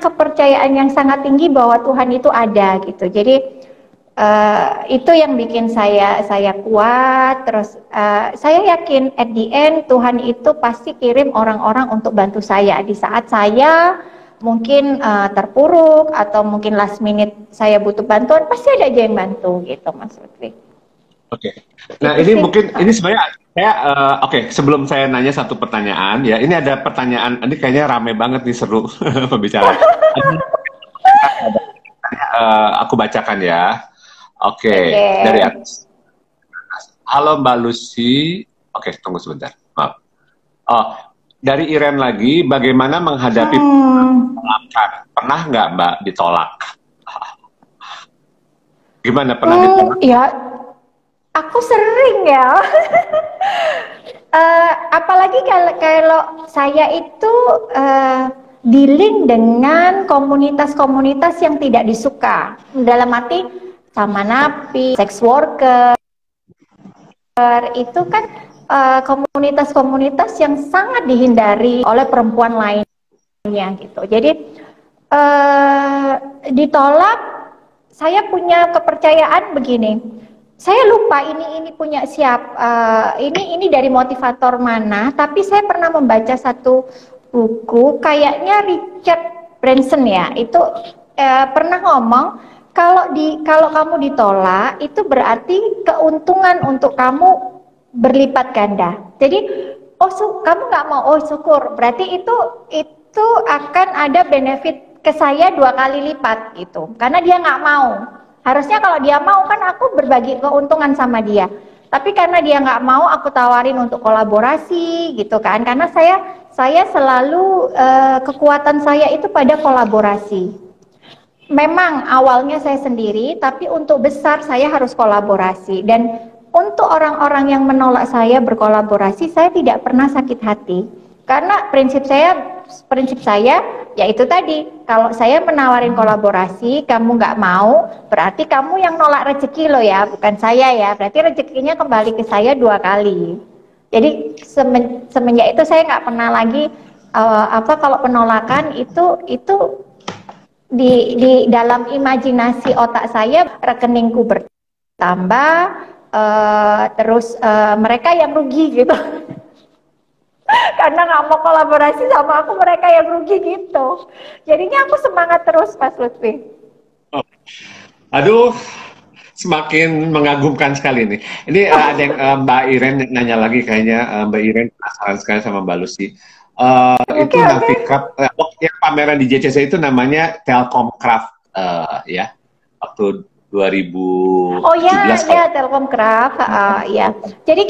kepercayaan yang sangat tinggi bahwa Tuhan itu ada gitu. Jadi itu yang bikin saya kuat. Terus saya yakin at the end Tuhan itu pasti kirim orang-orang untuk bantu saya di saat saya mungkin terpuruk atau mungkin last minute saya butuh bantuan, pasti ada aja yang bantu gitu, Mas Lutfi. Oke. Nah Itu ini sih. mungkin ini sebenarnya saya oke, sebelum saya nanya satu pertanyaan ya, ini ada pertanyaan, ini kayaknya rame banget nih, seru pembicaraan. Aku bacakan ya. Oke, Oke. dari atas. Halo Mbak Lucy. Oke, tunggu sebentar. Maaf. Oh, dari Iren lagi, bagaimana menghadapi penolakan? Pernah nggak Mbak ditolak? Gimana, pernah ditolak? Ya, aku sering ya. Apalagi kalau saya itu dealing dengan komunitas-komunitas yang tidak disuka, dalam arti sama napi, sex worker, itu kan komunitas-komunitas yang sangat dihindari oleh perempuan lainnya gitu. Jadi ditolak, saya punya kepercayaan begini. Saya lupa ini punya ini dari motivator mana, tapi saya pernah membaca satu buku, kayaknya Richard Branson ya, itu pernah ngomong kalau kamu ditolak itu berarti keuntungan untuk kamu berlipat ganda. Jadi kamu nggak mau, syukur, berarti itu akan ada benefit ke saya 2 kali lipat gitu, karena dia nggak mau. Harusnya kalau dia mau kan aku berbagi keuntungan sama dia. Tapi karena dia nggak mau, aku tawarin untuk kolaborasi gitu kan. Karena saya selalu kekuatan saya itu pada kolaborasi. Memang awalnya saya sendiri, tapi untuk besar saya harus kolaborasi. Dan untuk orang-orang yang menolak saya berkolaborasi, saya tidak pernah sakit hati. Karena prinsip saya yaitu tadi, kalau saya menawarin kolaborasi, kamu nggak mau, berarti kamu yang nolak rezeki lo ya, bukan saya ya. Berarti rezekinya kembali ke saya 2 kali. Jadi semenjak itu saya nggak pernah lagi kalau penolakan itu di dalam imajinasi otak saya, rekeningku bertambah, terus mereka yang rugi gitu. Karena nggak mau kolaborasi sama aku, mereka yang rugi gitu. Jadinya aku semangat terus, Mas Lutfi. Oh. Aduh, semakin mengagumkan sekali nih. Ini ada yang Mbak Iren nanya lagi kayaknya. Mbak Iren penasaran sekali sama Mbak Lucy. Itu Nafikap, yang pameran di JCC itu namanya Telkom Craft ya, waktu 2017. Oh ya, Telkom Craft, ya. Jadi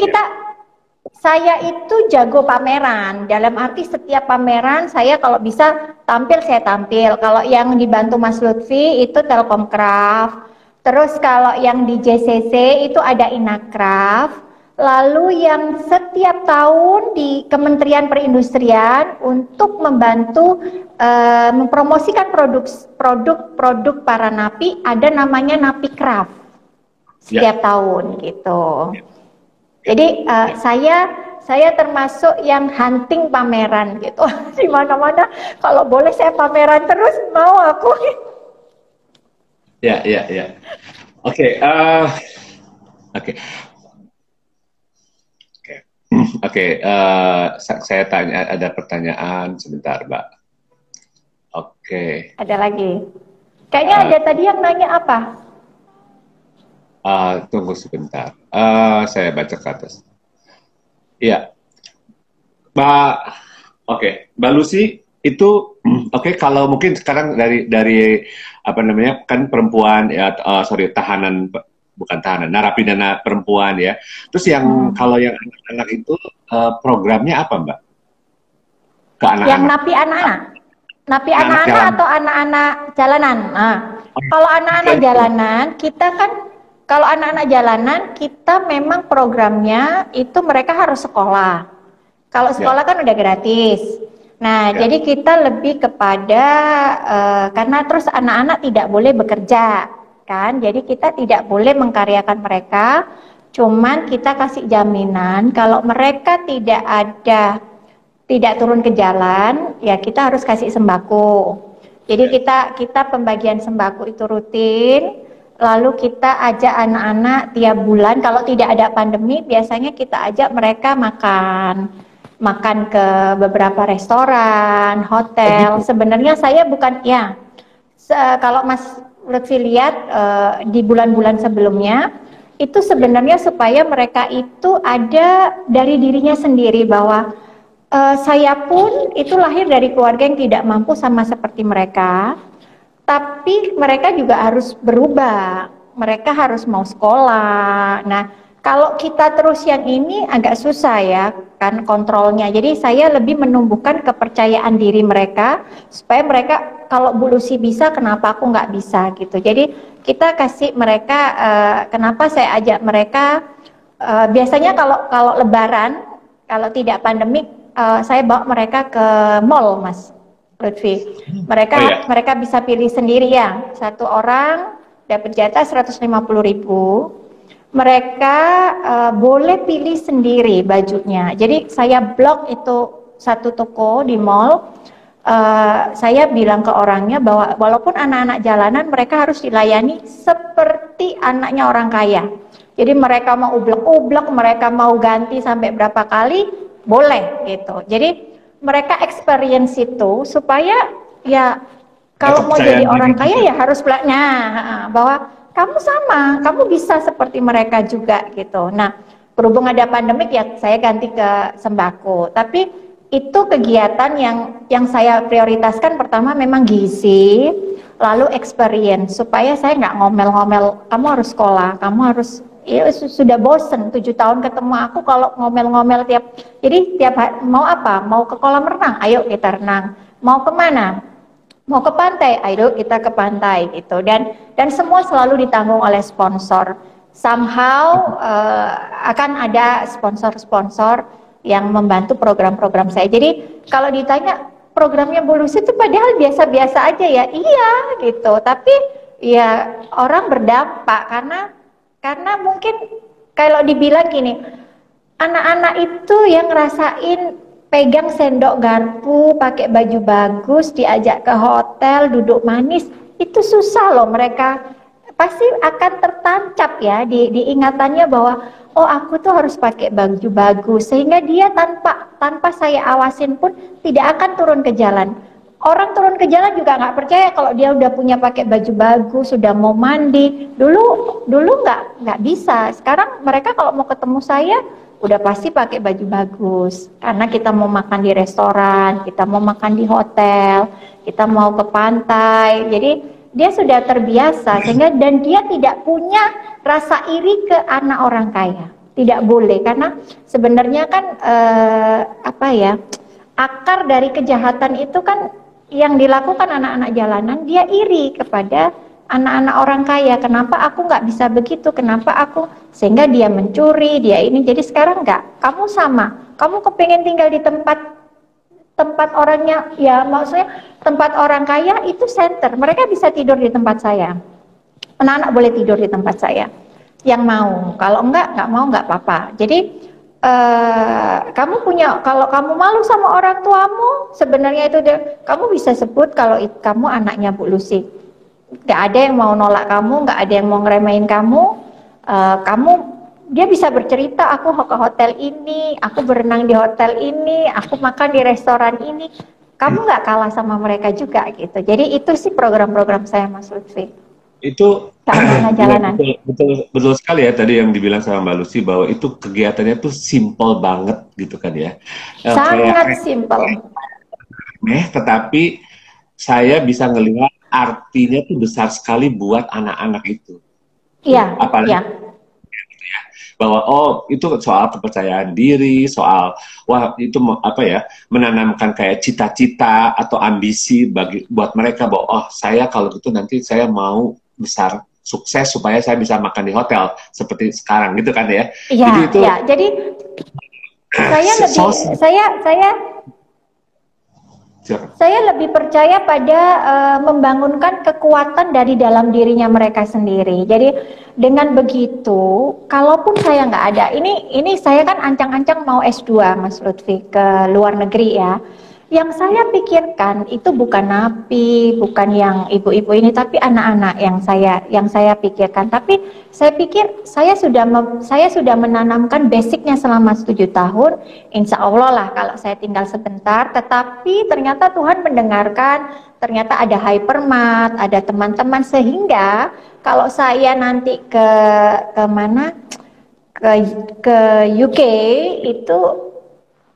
Saya itu jago pameran, dalam arti setiap pameran saya kalau bisa tampil, saya tampil. Kalau yang dibantu Mas Lutfi itu Telkomcraft, terus kalau yang di JCC itu ada Inakraf, lalu yang setiap tahun di Kementerian Perindustrian untuk membantu mempromosikan produk para napi, ada namanya Napicraft setiap tahun gitu. Jadi saya termasuk yang hunting pameran gitu. Di mana-mana kalau boleh saya pameran terus, mau aku. Ya, ya, ya. Oke, oke, oke. Saya tanya, ada pertanyaan sebentar, Mbak. Oke. Ada lagi. Kayaknya ada tadi yang nanya apa? Tunggu sebentar. Saya baca ke atas. Iya, Mbak. Oke, Mbak Lucy itu oke. Kalau mungkin sekarang dari apa namanya, kan perempuan ya, sorry, tahanan, bukan tahanan, narapidana perempuan ya. Terus yang kalau yang anak-anak itu programnya apa, Mbak? Ke anak-anak? Yang napi anak-anak. Napi anak-anak atau anak-anak jalanan? Nah, kalau anak-anak jalanan kita kan, kalau anak-anak jalanan kita memang programnya itu mereka harus sekolah. Kalau sekolah kan udah gratis. Nah, jadi kita lebih kepada karena terus anak-anak tidak boleh bekerja, kan? Jadi kita tidak boleh mengkaryakan mereka. Cuman kita kasih jaminan kalau mereka tidak turun ke jalan, ya kita harus kasih sembako. Jadi kita pembagian sembako itu rutin. Lalu kita ajak anak-anak tiap bulan, kalau tidak ada pandemi, biasanya kita ajak mereka makan ke beberapa restoran, hotel. Sebenarnya saya bukan, ya, kalau Mas Lutfi lihat di bulan-bulan sebelumnya, itu sebenarnya supaya mereka itu ada dari dirinya sendiri, bahwa saya pun itu lahir dari keluarga yang tidak mampu sama seperti mereka. Tapi mereka juga harus berubah, mereka harus mau sekolah. Nah, kalau kita terus yang ini agak susah ya, kan kontrolnya. Jadi saya lebih menumbuhkan kepercayaan diri mereka, supaya mereka, kalau Bu Lucy bisa, kenapa aku nggak bisa gitu. Jadi kita kasih mereka, kenapa saya ajak mereka, biasanya kalau Lebaran, kalau tidak pandemik, saya bawa mereka ke mall, Mas Lutfi. Mereka bisa pilih sendiri ya. Satu orang dapat jatah 150.000. Mereka boleh pilih sendiri bajunya. Jadi saya blok itu satu toko di mall. Saya bilang ke orangnya bahwa walaupun anak-anak jalanan, mereka harus dilayani seperti anaknya orang kaya. Jadi mereka mau ublek-ublek, mereka mau ganti sampai berapa kali, boleh gitu. Jadi mereka experience itu supaya ya kalau mau jadi orang kaya ya harus belajar bahwa kamu sama, kamu bisa seperti mereka juga gitu. Nah, berhubung ada pandemik ya saya ganti ke sembako. Tapi itu kegiatan yang saya prioritaskan, pertama memang gizi, lalu experience, supaya saya nggak ngomel-ngomel, kamu harus sekolah, kamu harus, ya sudah bosen 7 tahun ketemu aku kalau ngomel-ngomel jadi tiap hari, mau apa? Mau ke kolam renang, ayo kita renang. Mau kemana? Mau ke pantai, ayo kita ke pantai gitu. Dan semua selalu ditanggung oleh sponsor. Somehow akan ada sponsor-sponsor yang membantu program-program saya. Jadi kalau ditanya programnya Bu Lucy itu padahal biasa-biasa aja ya, iya gitu. Tapi ya orang berdampak karena mungkin kalau dibilang gini, anak-anak itu yang ngerasain pegang sendok garpu, pakai baju bagus, diajak ke hotel, duduk manis, itu susah loh. Mereka pasti akan tertancap ya di ingatannya bahwa oh aku tuh harus pakai baju bagus, sehingga dia tanpa saya awasin pun tidak akan turun ke jalan. Orang turun ke jalan juga nggak percaya kalau dia udah punya pakai baju bagus, sudah mau mandi. Dulu nggak bisa. Sekarang mereka kalau mau ketemu saya udah pasti pakai baju bagus. Karena kita mau makan di restoran, kita mau makan di hotel, kita mau ke pantai. Jadi dia sudah terbiasa sehingga, dan dia tidak punya rasa iri ke anak orang kaya. tidak boleh, karena sebenarnya kan apa ya, akar dari kejahatan itu kan yang dilakukan anak-anak jalanan, dia iri kepada anak-anak orang kaya. Kenapa aku nggak bisa begitu? Kenapa aku? Sehingga dia mencuri, dia ini. Jadi sekarang nggak, kamu sama, kamu kepengen tinggal di tempat orangnya, ya maksudnya tempat orang kaya itu center, mereka bisa tidur di tempat saya, anak-anak boleh tidur di tempat saya yang mau, kalau nggak mau nggak apa-apa. Jadi kamu punya, kalau kamu malu sama orang tuamu, sebenarnya itu kamu bisa sebut kalau kamu anaknya Bu Lucy, nggak ada yang mau nolak kamu, nggak ada yang mau ngeremehin kamu. Dia bisa bercerita, aku ke hotel ini, aku berenang di hotel ini, aku makan di restoran ini. Kamu nggak kalah sama mereka juga gitu. Jadi itu sih program-program saya, Mas Lutfi. Itu jalanan. Betul sekali ya tadi yang dibilang sama Mbak Lucy, bahwa itu kegiatannya tuh simple banget gitu kan ya. Sangat simple. Tetapi saya bisa ngelihat artinya tuh besar sekali buat anak-anak itu. Iya. Apalagi bahwa itu soal kepercayaan diri, soal itu apa ya, menanamkan kayak cita-cita atau ambisi buat mereka bahwa saya kalau gitu nanti saya mau besar sukses supaya saya bisa makan di hotel seperti sekarang gitu kan ya. Iya, jadi itu jadi saya lebih percaya pada membangunkan kekuatan dari dalam dirinya mereka sendiri. Jadi dengan begitu, kalaupun saya nggak ada, ini saya kan ancang-ancang mau S2, Mas Lutfi, ke luar negeri ya. Yang saya pikirkan itu bukan napi, bukan yang ibu-ibu ini, tapi anak-anak yang saya pikirkan. Tapi saya pikir saya sudah menanamkan basicnya selama 7 tahun. Insya Allah lah kalau saya tinggal sebentar. Tetapi ternyata Tuhan mendengarkan. Ternyata ada Hypermart, ada teman-teman, sehingga kalau saya nanti ke mana, ke UK itu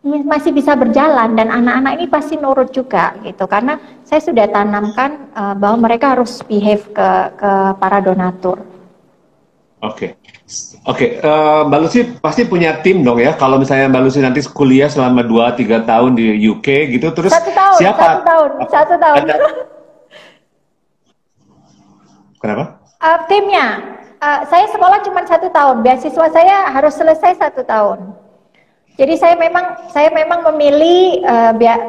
masih bisa berjalan, dan anak-anak ini pasti nurut juga gitu, karena saya sudah tanamkan bahwa mereka harus behave ke para donatur. Oke. Mbak Lucy pasti punya tim dong ya, kalau misalnya Mbak Lucy nanti kuliah selama 2-3 tahun di UK gitu, terus siapa? Satu tahun. Kenapa? Timnya, saya sekolah cuma 1 tahun, beasiswa saya harus selesai 1 tahun. Jadi saya memang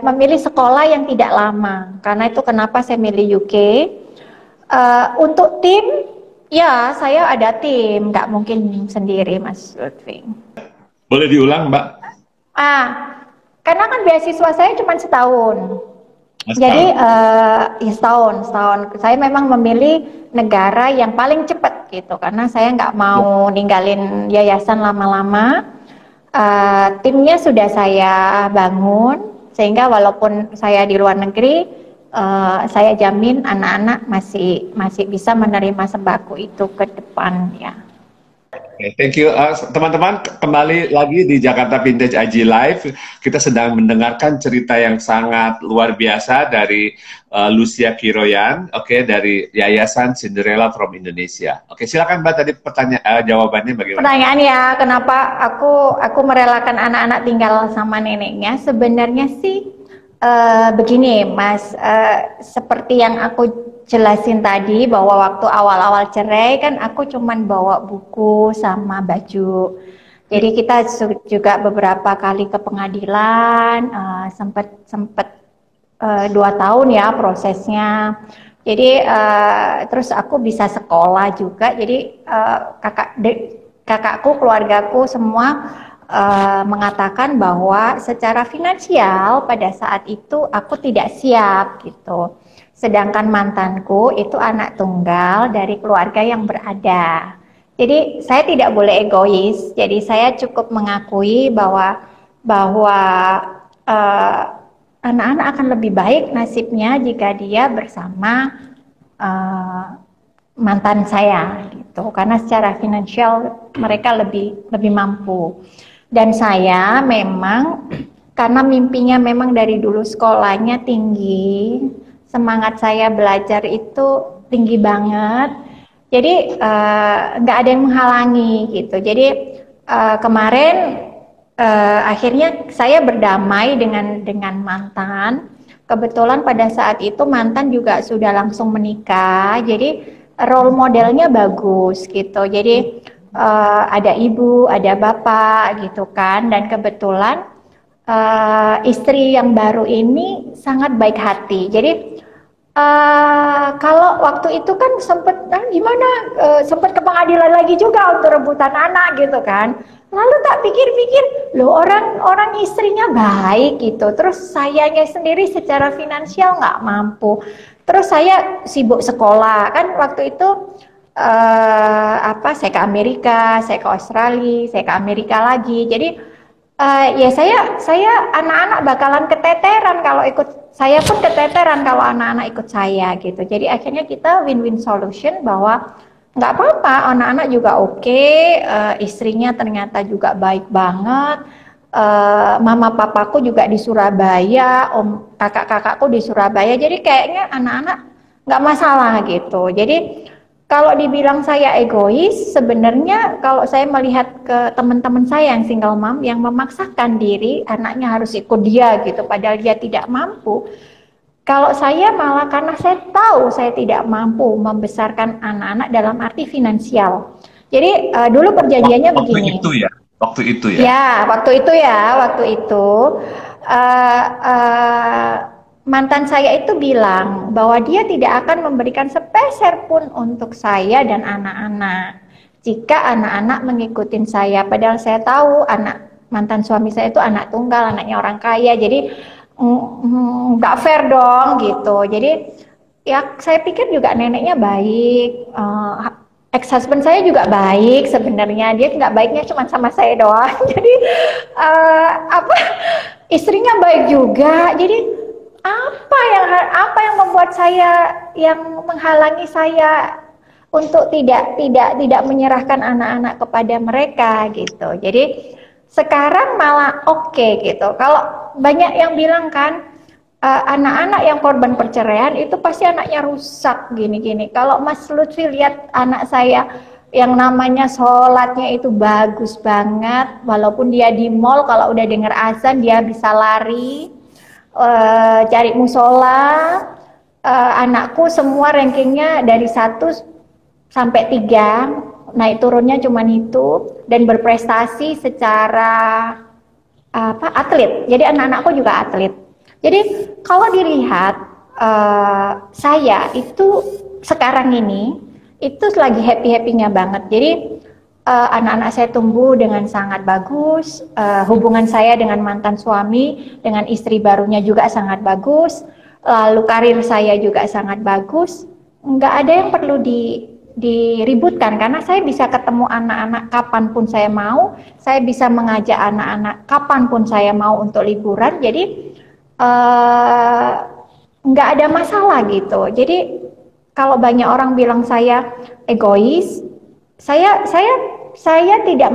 memilih sekolah yang tidak lama, karena itu kenapa saya milih UK. Untuk tim, ya saya ada tim, nggak mungkin sendiri, Mas Lutfi. Boleh diulang, Mbak? Karena kan beasiswa saya cuma setahun. Jadi ya setahun. Saya memang memilih negara yang paling cepat gitu, karena saya nggak mau ninggalin yayasan lama-lama. Timnya sudah saya bangun, sehingga walaupun saya di luar negeri, saya jamin anak-anak masih bisa menerima sembako itu ke depan ya. Thank you, teman-teman. Kembali lagi di Jakarta Vintage IG Live. Kita sedang mendengarkan cerita yang sangat luar biasa dari Lucia Kiroyan, dari Yayasan Cinderella from Indonesia. Silakan Mbak, tadi jawabannya bagaimana? Pertanyaannya, kenapa aku merelakan anak-anak tinggal sama neneknya? Sebenarnya sih begini, Mas, seperti yang aku jelasin tadi, bahwa waktu awal-awal cerai kan aku cuman bawa buku sama baju. Jadi kita juga beberapa kali ke pengadilan, sempat 2 tahun ya prosesnya. Jadi terus aku bisa sekolah juga. Jadi kakakku, keluargaku semua mengatakan bahwa secara finansial pada saat itu aku tidak siap gitu. Sedangkan mantanku itu anak tunggal dari keluarga yang berada. Jadi saya tidak boleh egois. Jadi saya cukup mengakui bahwa anak-anak akan lebih baik nasibnya jika dia bersama mantan saya gitu. Karena secara finansial mereka lebih mampu. Dan saya memang karena mimpinya memang dari dulu sekolahnya tinggi. Semangat saya belajar itu tinggi banget, jadi nggak ada yang menghalangi gitu. Jadi kemarin akhirnya saya berdamai dengan mantan. Kebetulan pada saat itu mantan juga sudah langsung menikah, jadi role modelnya bagus gitu. Jadi ada ibu, ada bapak gitu kan, dan kebetulan istri yang baru ini sangat baik hati. Jadi kalau waktu itu kan sempat gimana, sempat ke pengadilan lagi juga untuk rebutan anak gitu kan. Lalu tak pikir-pikir, loh orang istrinya baik gitu. Terus sayanya sendiri secara finansial nggak mampu. Terus saya sibuk sekolah kan waktu itu saya ke Amerika, saya ke Australia, saya ke Amerika lagi. Jadi ya saya anak-anak bakalan keteteran kalau ikut, saya pun keteteran kalau anak-anak ikut saya gitu. Jadi akhirnya kita win-win solution bahwa nggak apa-apa, anak-anak juga oke, istrinya ternyata juga baik banget, mama papaku juga di Surabaya, om kakak-kakakku di Surabaya, jadi kayaknya anak-anak nggak masalah gitu. Jadi kalau dibilang saya egois, sebenarnya kalau saya melihat ke teman-teman saya yang single mom yang memaksakan diri anaknya harus ikut dia gitu, padahal dia tidak mampu. Kalau saya malah karena saya tahu saya tidak mampu membesarkan anak-anak dalam arti finansial. Jadi dulu perjanjiannya begini. Waktu itu ya? Waktu itu ya? Ya, waktu itu. Mantan saya itu bilang bahwa dia tidak akan memberikan sepeser pun untuk saya dan anak-anak jika anak-anak mengikuti saya. Padahal saya tahu anak mantan suami saya itu anak tunggal, anaknya orang kaya, jadi nggak fair dong gitu. Jadi ya saya pikir juga neneknya baik, ex-husband saya juga baik sebenarnya, dia nggak baiknya cuma sama saya doang. Jadi istrinya baik juga. Jadi apa yang membuat saya, yang menghalangi saya untuk tidak menyerahkan anak-anak kepada mereka gitu. Jadi sekarang malah oke gitu. Kalau banyak yang bilang kan anak-anak yang korban perceraian itu pasti anaknya rusak gini-gini. Kalau Mas Lutfi lihat anak saya yang namanya sholatnya itu bagus banget, walaupun dia di mall kalau udah dengar azan dia bisa lari cari musola. Anakku semua rankingnya dari 1 sampai 3, naik turunnya cuman itu, dan berprestasi secara atlet. Jadi anak-anakku juga atlet. Jadi kalau dilihat saya itu sekarang ini itu lagi happy-happynya banget. Jadi anak-anak saya tumbuh dengan sangat bagus, hubungan saya dengan mantan suami, dengan istri barunya juga sangat bagus, lalu karir saya juga sangat bagus. Nggak ada yang perlu diributkan karena saya bisa ketemu anak-anak kapanpun saya mau, saya bisa mengajak anak-anak kapanpun saya mau untuk liburan. Jadi nggak ada masalah gitu. Jadi kalau banyak orang bilang saya egois, saya tidak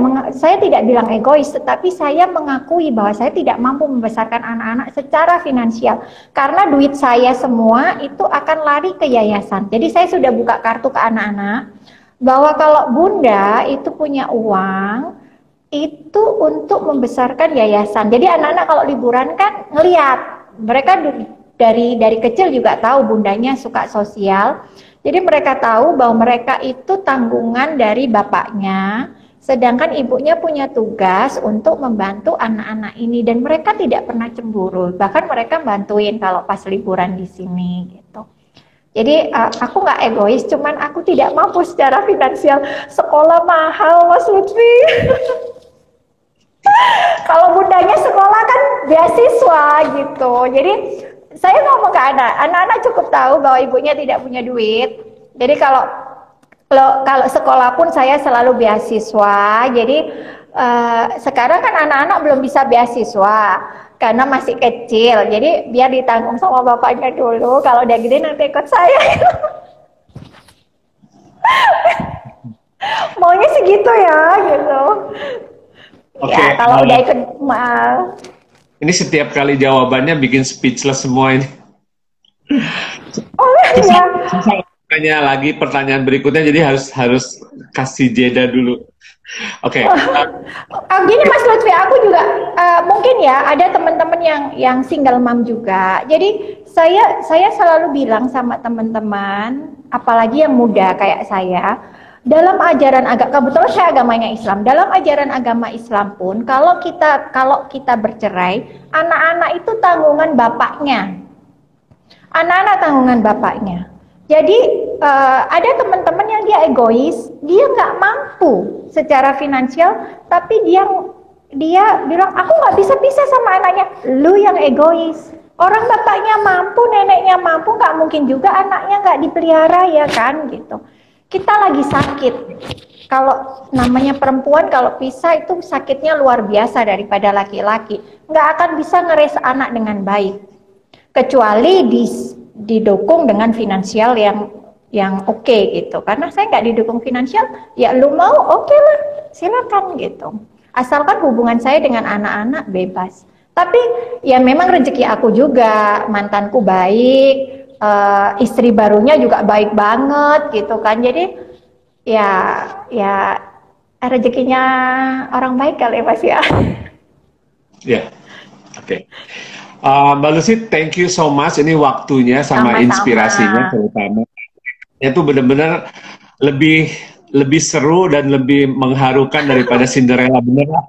bilang egois, tetapi saya mengakui bahwa saya tidak mampu membesarkan anak-anak secara finansial karena duit saya semua itu akan lari ke yayasan. Jadi saya sudah buka kartu ke anak-anak bahwa kalau bunda itu punya uang itu untuk membesarkan yayasan. Jadi anak-anak kalau liburan kan ngelihat, mereka dari kecil juga tahu bundanya suka sosial. Jadi mereka tahu bahwa mereka itu tanggungan dari bapaknya, sedangkan ibunya punya tugas untuk membantu anak-anak ini, dan mereka tidak pernah cemburu. Bahkan mereka bantuin kalau pas liburan di sini gitu. Jadi aku nggak egois, cuman aku tidak mampu secara finansial. Sekolah mahal, Mas Lutfi. Kalau bundanya sekolah kan beasiswa gitu. Jadi saya ngomong ke anak-anak cukup tahu bahwa ibunya tidak punya duit. Jadi kalau sekolah pun saya selalu beasiswa. Jadi sekarang kan anak-anak belum bisa beasiswa karena masih kecil. Jadi biar ditanggung sama bapaknya dulu. Kalau udah gede nanti ikut saya. Maunya segitu ya gitu. Oke, ya kalau udah ikut ini setiap kali jawabannya bikin speechless semua ini. Oh iya. Tanya lagi pertanyaan berikutnya, jadi harus kasih jeda dulu. Oke. Gini Mas Lutfi, aku juga mungkin ya ada teman-teman yang single mom juga. Jadi saya selalu bilang sama teman-teman, apalagi yang muda kayak saya, dalam ajaran agama, kebetulan saya agamanya Islam. Dalam ajaran agama Islam pun, kalau kita bercerai, anak-anak itu tanggungan bapaknya. Anak-anak tanggungan bapaknya. Jadi ada teman-teman yang dia egois, dia nggak mampu secara finansial, tapi dia bilang aku nggak bisa pisah sama anaknya. Lu yang egois. Orang bapaknya mampu, neneknya mampu, nggak mungkin juga anaknya nggak dipelihara ya kan gitu. Kita lagi sakit. Kalau namanya perempuan kalau pisah itu sakitnya luar biasa daripada laki-laki. Nggak akan bisa ngeres anak dengan baik. Kecuali didukung dengan finansial yang oke gitu. Karena saya nggak didukung finansial, ya lu mau oke lah, silakan gitu. Asalkan hubungan saya dengan anak-anak bebas. Tapi ya memang rezeki aku juga, mantanku baik, istri barunya juga baik banget gitu kan. Jadi ya rezekinya orang baik kali Mas ya. Ya, oke. Mbak Lucy, thank you so much. Ini waktunya sama Sama-sama. inspirasinya terutama. Itu benar-benar lebih seru dan lebih mengharukan daripada Cinderella beneran.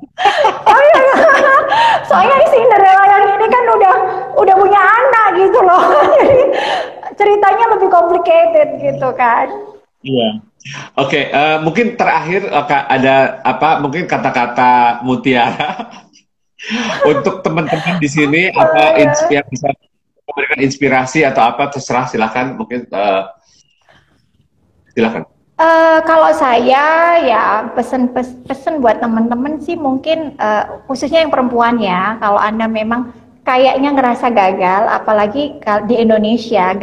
Soalnya Cinderella yang ini kan udah punya anak gitu loh. Jadi ceritanya lebih complicated gitu kan. Iya. Oke, mungkin terakhir Kak, ada apa? Mungkin kata-kata mutiara untuk teman-teman di sini apa yang bisa memberikan inspirasi atau apa terserah silakan mungkin silakan. Kalau saya ya pesen buat teman-teman sih mungkin khususnya yang perempuan ya, kalau Anda memang kayaknya ngerasa gagal, apalagi di Indonesia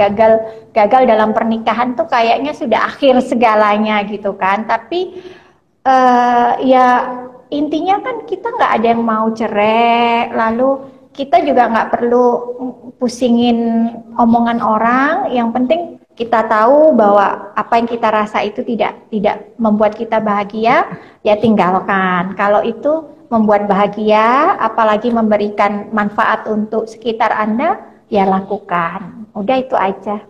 gagal dalam pernikahan tuh kayaknya sudah akhir segalanya gitu kan. Tapi ya intinya kan kita nggak ada yang mau cerai, lalu kita juga nggak perlu pusingin omongan orang. Yang penting kita tahu bahwa apa yang kita rasa itu tidak membuat kita bahagia, ya tinggalkan. Kalau itu membuat bahagia, apalagi memberikan manfaat untuk sekitar Anda, ya lakukan. Udah itu aja.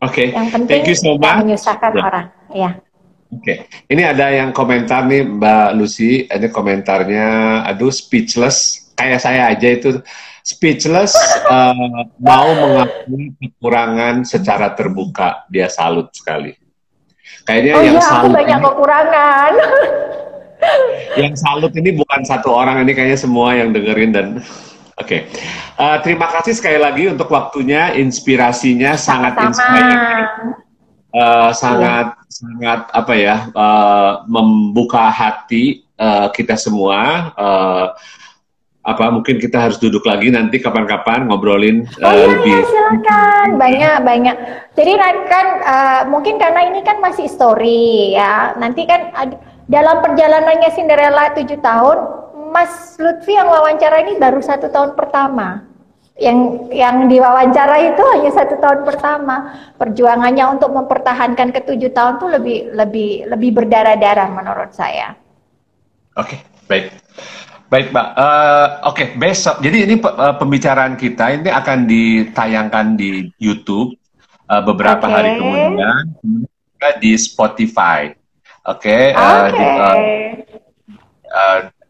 Oke, Yang penting thank you so tidak much. menyusahkan orang. Ya. Oke, ini ada yang komentar nih Mbak Lucy, ini komentarnya, aduh speechless, kayak saya aja itu speechless, mau mengakui kekurangan secara terbuka, dia salut sekali. Kayaknya Oh yang iya, aku salut banyak ini, kekurangan. yang salut ini bukan satu orang, ini kayaknya semua yang dengerin dan oke. Terima kasih sekali lagi untuk waktunya, inspirasinya sangat inspiring. Sama-sama. Sangat apa ya, membuka hati kita semua. Apa mungkin kita harus duduk lagi nanti kapan-kapan ngobrolin Oh iya, lebih. iya silakan, banyak. Jadi kan mungkin karena ini kan masih story ya. Nanti kan dalam perjalanannya Cinderella 7 tahun, Mas Lutfi yang wawancara ini baru 1 tahun pertama. Yang diwawancara itu hanya 1 tahun pertama. Perjuangannya untuk mempertahankan ke-7 tahun tuh lebih berdarah-darah menurut saya. Oke, baik. Baik, Mbak. Oke, besok. Jadi ini pembicaraan kita ini akan ditayangkan di YouTube beberapa hari kemudian, juga di Spotify. Oke.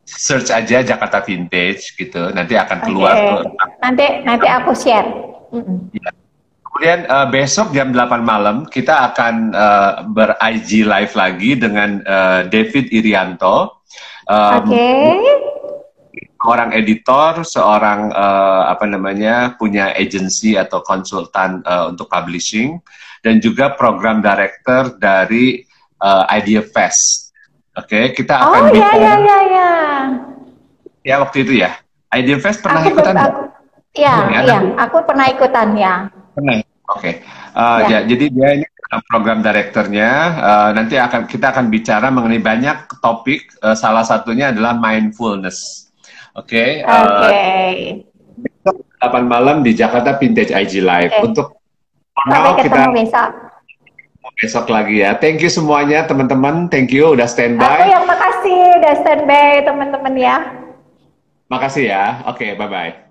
Search aja Jakarta Vintage gitu, nanti akan keluar tuh. Nanti aku share. Ya. Kemudian besok jam 8 malam kita akan ber-IG live lagi dengan David Irianto. Seorang editor, seorang punya agency atau konsultan untuk publishing, dan juga program director dari Idea Fest. Oke, kita akan bicara. Ya waktu itu ya. Idea Fest pernah ikutan? Aku pernah ikutan ya. Pernah. Oke. Ya, jadi dia ini program direkturnya. Nanti kita akan bicara mengenai banyak topik. Salah satunya adalah mindfulness. Oke. 8 malam di Jakarta Vintage IG Live. Untuk sampai ketemu besok. besok lagi ya. Thank you semuanya teman-teman. Thank you udah Aku standby. yang makasih udah standby teman-teman ya. Makasih ya. Oke, bye-bye.